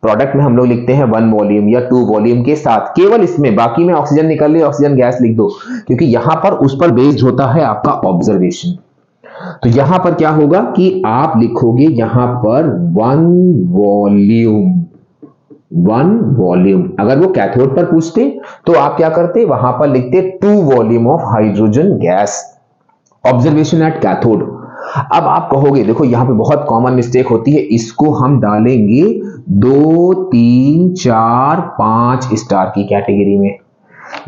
प्रोडक्ट में हम लोग लिखते हैं 1 वॉल्यूम या 2 वॉल्यूम के साथ, केवल इसमें, बाकी में ऑक्सीजन निकल ली ऑक्सीजन गैस लिख दो, क्योंकि यहां पर उस पर बेस्ड होता है आपका ऑब्जर्वेशन। तो यहां पर क्या होगा कि आप लिखोगे यहां पर 1 वॉल्यूम, 1 वॉल्यूम। अगर वो कैथोड पर पूछते तो आप क्या करते, वहां पर लिखते 2 volume of hydrogen gas, observation at cathode. अब आप कहोगे देखो यहां पे बहुत कॉमन मिस्टेक होती है, इसको हम डालेंगे 2 3 4 5 स्टार की कैटेगरी में।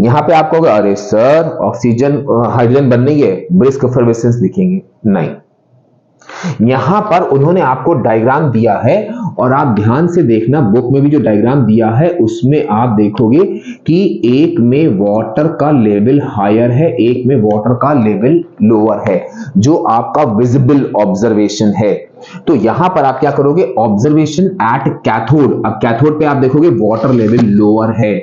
यहां पे आप कहोगे अरे सर ऑक्सीजन हाइड्रोजन बन रही है, ब्रिस्क एफर्वेसेंस लिखेंगे, नहीं। यहां पर उन्होंने आपको डायग्राम दिया है और आप ध्यान से देखना, बुक में भी जो डायग्राम दिया है उसमें आप देखोगे कि एक में वाटर का लेवल हायर है, एक में वाटर का लेवल लोअर है, जो आपका विजिबल ऑब्जर्वेशन है। तो यहां पर आप क्या करोगे, ऑब्जर्वेशन एट कैथोड, अब कैथोड पे आप देखोगे वाटर लेवल लोअर है,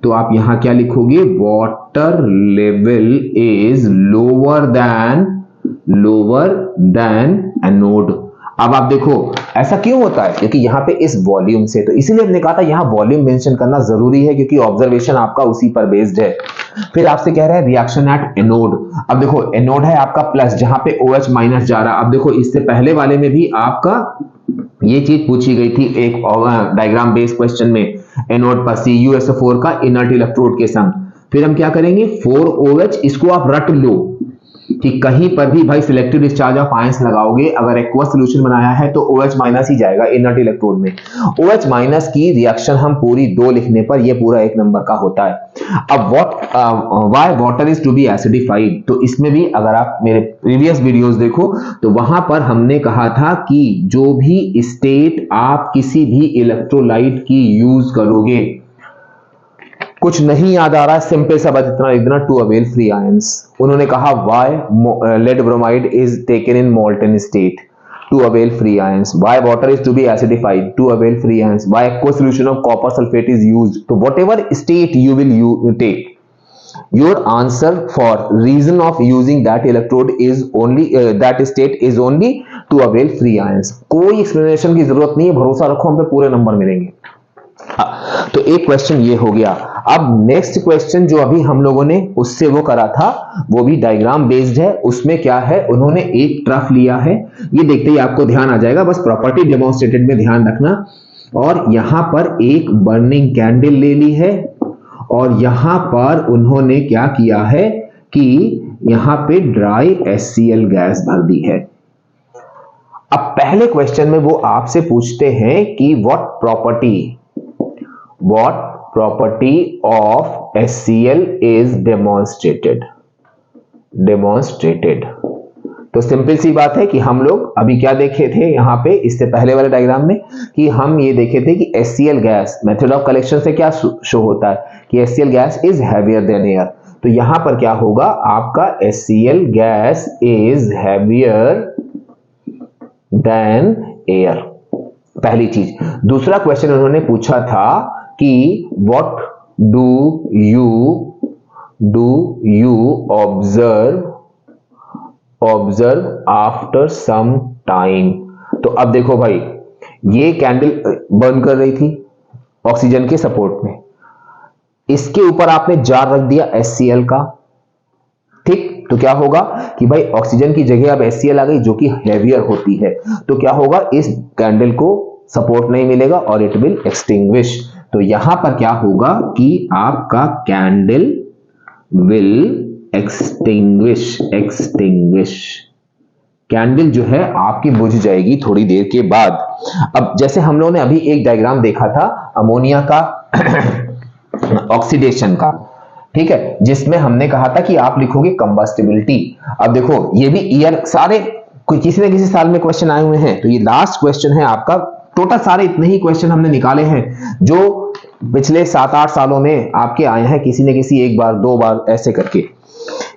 तो आप यहां क्या लिखोगे, water level is lower than anode. अब आप देखो ऐसा क्यों होता है, क्योंकि यहां पे इस वॉल्यूम से, तो इसीलिए हमने कहा था यहां वॉल्यूम मेंशन करना जरूरी है क्योंकि ऑब्जर्वेशन आपका उसी पर बेस्ड है। फिर आपसे कह रहा है रिएक्शन एट एनोड, अब देखो एनोड है आपका प्लस जहां पे OH माइनस जा रहा। अब देखो इससे पहले वाले में भी आपका ये चीज पूछी गई थी एक डायग्राम बेस्ड क्वेश्चन में, एनोड पर CuSO4 का इनर्ट इलेक्ट्रोड के संग। फिर हम क्या करेंगे 4OH, इसको आप रट लो, कि कहीं पर भी भाई सिलेक्टिव डिस्चार्ज ऑफ आयंस लगाओगे, अगर एक्वस सॉल्यूशन बनाया है तो OH माइनस ही जाएगा इनर्ट इलेक्ट्रोड में। OH माइनस की रिएक्शन हम पूरी 2 लिखने पर ये पूरा 1 नंबर का होता है। अब why water is to be acidified, तो इसमें भी अगर आप मेरे प्रीवियस वीडियोस देखो तो वहां पर हमने कहा था कि जो भी स्टेट आप किसी भी इलेक्ट्रोलाइट की यूज करोगे, कुछ नहीं याद आ रहा है, सिंपल सा बात इतना लिख देना, टू अवेल फ्री आयंस। उन्होंने कहा why lead bromide is taken in molten state, to avail free ions. Why water is to be acidified, to avail free ions. Why aqueous solution of copper sulphate is used, तो whatever state you will take, your answer for reason of using that electrode is only that state is only to avail free ions। कोई explanation की जरूरत नहीं है, भरोसा रखो हम पे पूरे नंबर मिलेंगे। तो एक क्वेश्चन ये हो गया। अब नेक्स्ट क्वेश्चन जो अभी हम लोगों ने उससे वो करा था, वो भी डायग्राम बेस्ड है। उसमें क्या है, उन्होंने एक ट्रफ लिया है, ये देखते ही आपको ध्यान आ जाएगा, बस प्रॉपर्टी डेमोन्स्ट्रेटेड में ध्यान रखना। और यहां पर एक बर्निंग कैंडल ले ली है और यहां पर उन्होंने क्या किया है कि यहां पे ड्राई HCl गैस भर दी है। अब पहले क्वेश्चन में वो आपसे पूछते हैं कि what property of HCl is demonstrated। तो सिंपल सी बात है कि हम लोग अभी क्या देखे थे यहां पे इससे पहले वाले डायग्राम में, कि हम ये देखे थे कि HCl gas method of collection से क्या शो होता है कि HCl gas is heavier than air. तो यहां पर क्या होगा, आपका HCl gas is heavier than air, पहली चीज। दूसरा क्वेश्चन उन्होंने पूछा था कि what do you observe after some time. तो अब देखो भाई, ये कैंडल बर्न कर रही थी ऑक्सीजन के सपोर्ट में, इसके ऊपर आपने जार रख दिया HCl का, ठीक। तो क्या होगा कि भाई ऑक्सीजन की जगह अब HCl आ गई जो कि हैवियर होती है, तो क्या होगा, इस कैंडल को सपोर्ट नहीं मिलेगा और इट विल एक्सटिंग्विश। तो यहां पर क्या होगा कि आपका कैंडल विल एक्सटिंग्विश, कैंडल जो है आपकी बुझ जाएगी थोड़ी देर के बाद। अब जैसे हम लोगों ने अभी एक डायग्राम देखा था अमोनिया का ऑक्सीडेशन का, ठीक है, जिसमें हमने कहा था कि आप लिखोगे कंबस्टिबिलिटी। अब देखो ये भी ईयर सारे किसी न किसी साल में क्वेश्चन आए हुए हैं, तो ये लास्ट क्वेश्चन है आपका। टोटल सारे इतने ही क्वेश्चन हमने निकाले हैं जो पिछले 7-8 सालों में आपके आए हैं, किसी न किसी 1 बार 2 बार ऐसे करके।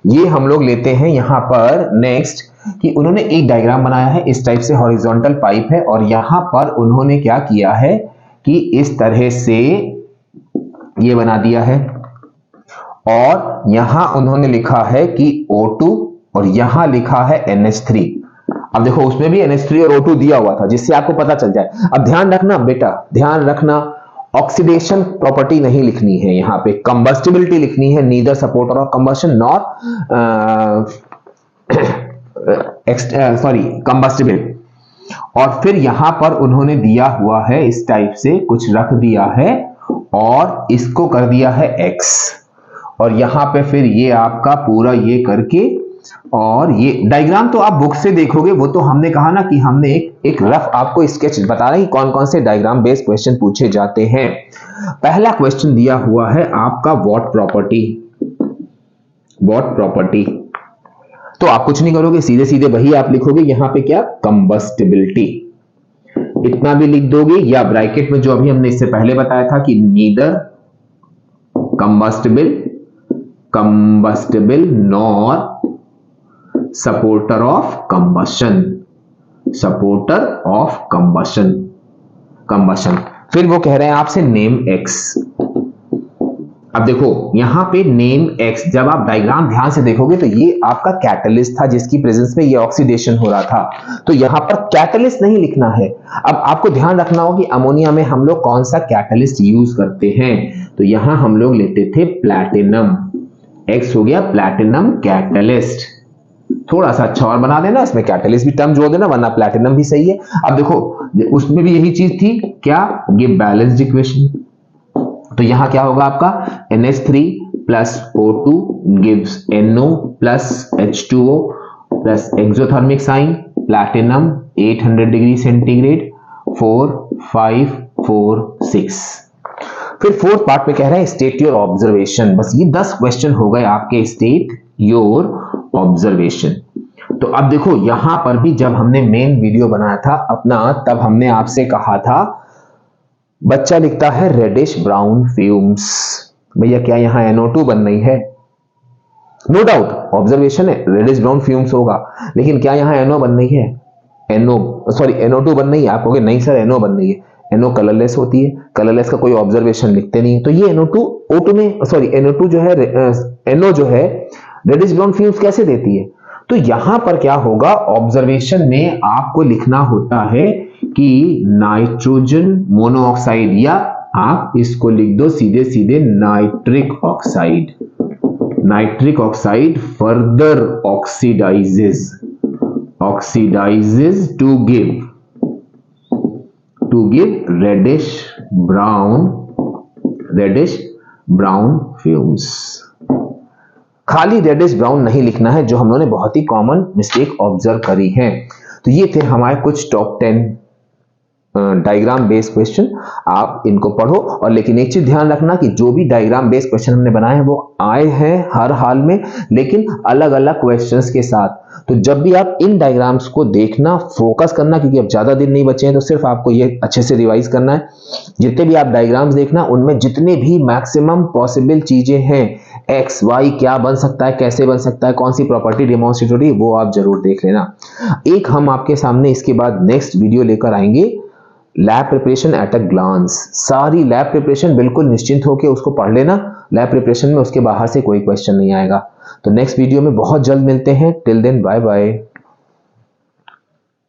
ये हम लोग लेते हैं यहां पर नेक्स्ट कि उन्होंने एक डायग्राम बनाया है, इस टाइप से हॉरिजॉन्टल पाइप है और यहां पर उन्होंने क्या किया है कि इस तरह से ये बना दिया है और यहां उन्होंने लिखा है कि O2 और यहां लिखा है NH3। अब देखो उसमें भी NH3 और O2 दिया हुआ था, जिससे आपको पता चल जाए। अब ध्यान रखना बेटा, ध्यान रखना, ऑक्सीडेशन प्रॉपर्टी नहीं लिखनी है, यहां पे कंबस्टिबिलिटी लिखनी है, neither supporter of combustion nor combustible. और फिर यहां पर उन्होंने दिया हुआ है इस टाइप से कुछ रख दिया है और इसको कर दिया है X, और यहां पे फिर ये आपका पूरा ये करके, और ये डायग्राम तो आप बुक से देखोगे, वो तो हमने कहा ना कि हमने एक रफ आपको स्केच बता रहे हैं कि कौन कौन से डायग्राम बेस्ड क्वेश्चन पूछे जाते हैं। पहला क्वेश्चन दिया हुआ है आपका व्हाट प्रॉपर्टी, तो आप कुछ नहीं करोगे, सीधे सीधे वही आप लिखोगे यहां पे क्या, कंबस्टिबिलिटी, इतना भी लिख दोगे, या ब्रैकेट में जो अभी हमने इससे पहले बताया था कि neither combustible nor supporter of combustion. फिर वो कह रहे हैं आपसे नेम X। अब देखो यहां पे नेम X, जब आप डायग्राम ध्यान से देखोगे तो ये आपका कैटलिस्ट था जिसकी प्रेजेंस में ये ऑक्सीडेशन हो रहा था, तो यहां पर कैटलिस्ट नहीं लिखना है। अब आपको ध्यान रखना हो कि अमोनिया में हम लोग कौन सा कैटलिस्ट यूज करते हैं, तो यहां हम लोग लेते थे प्लैटिनम, X हो गया प्लैटिनम कैटलिस्ट। थोड़ा सा अच्छा और बना देना, इसमें कैटलिस्ट भी टर्म जोड़ देना, वरना प्लैटिनम भी सही है। अब देखो उसमें भी यही चीज थी, क्या, ये बैलेंस्ड इक्वेशन। तो यहां क्या होगा आपका NH3 plus O2 gives NO plus H2O plus exothermic sign platinum 800 degree centigrade 4 5 4 6। फिर फोर्थ पार्ट में कह रहा है स्टेट योर ऑब्जर्वेशन। बस ये 10 क्वेश्चन हो गए आपके स्टेट योर ऑब्जर्वेशन। तो अब देखो यहां पर भी जब हमने मेन वीडियो बनाया था अपना, तब हमने आपसे कहा था बच्चा लिखता है रेडिश ब्राउन फ्यूम्स। भैया क्या यहां NO2 बन रही है? नो डाउट ऑब्जर्वेशन है, रेडिश ब्राउन फ्यूम्स होगा, लेकिन क्या यहां NO बन रही है? NO2 बन रही है। आप कहोगे नहीं सर NO बन रही है। NO कलरलेस होती है, कलरलेस का कोई ऑब्जर्वेशन लिखते नहीं है। तो ये NO2 जो है रेडिश ब्राउन फ्यूम्स कैसे देती है? तो यहां पर क्या होगा, ऑब्जर्वेशन में आपको लिखना होता है कि नाइट्रोजन मोनोऑक्साइड, या आप इसको लिख दो सीधे सीधे nitric oxide. Nitric oxide further oxidizes to give reddish brown fumes। खाली रेडिश ब्राउन नहीं लिखना है, जो हम लोगों ने बहुत ही कॉमन मिस्टेक ऑब्जर्व करी है। तो ये थे हमारे कुछ टॉप 10 डायग्राम बेस्ड क्वेश्चन। आप इनको पढ़ो, और लेकिन एक चीज ध्यान रखना कि जो भी डायग्राम बेस्ड क्वेश्चन हमने बनाए हैं वो आए हैं हर हाल में, लेकिन अलग अलग क्वेश्चंस के साथ। तो जब भी आप इन डायग्राम्स को देखना, फोकस करना, क्योंकि अब ज्यादा दिन नहीं बचे हैं, तो सिर्फ आपको ये अच्छे से रिवाइज करना है। जितने भी आप डायग्राम्स देखना, उनमें जितने भी मैक्सिमम पॉसिबल चीजें हैं, एक्स वाई क्या बन सकता है, कैसे बन सकता है, कौन सी प्रॉपर्टी डेमोन्स्ट्रेट हो रही है, वो आप जरूर देख लेना। एक हम आपके सामने इसके बाद नेक्स्ट वीडियो लेकर आएंगे, lab preparation at a glance. सारी लैब प्रिपरेशन बिल्कुल निश्चिंत होकर उसको पढ़ लेना। लैब प्रिपरेशन में उसके बाहर से कोई क्वेश्चन नहीं आएगा। तो नेक्स्ट वीडियो में बहुत जल्द मिलते हैं। Till then bye bye.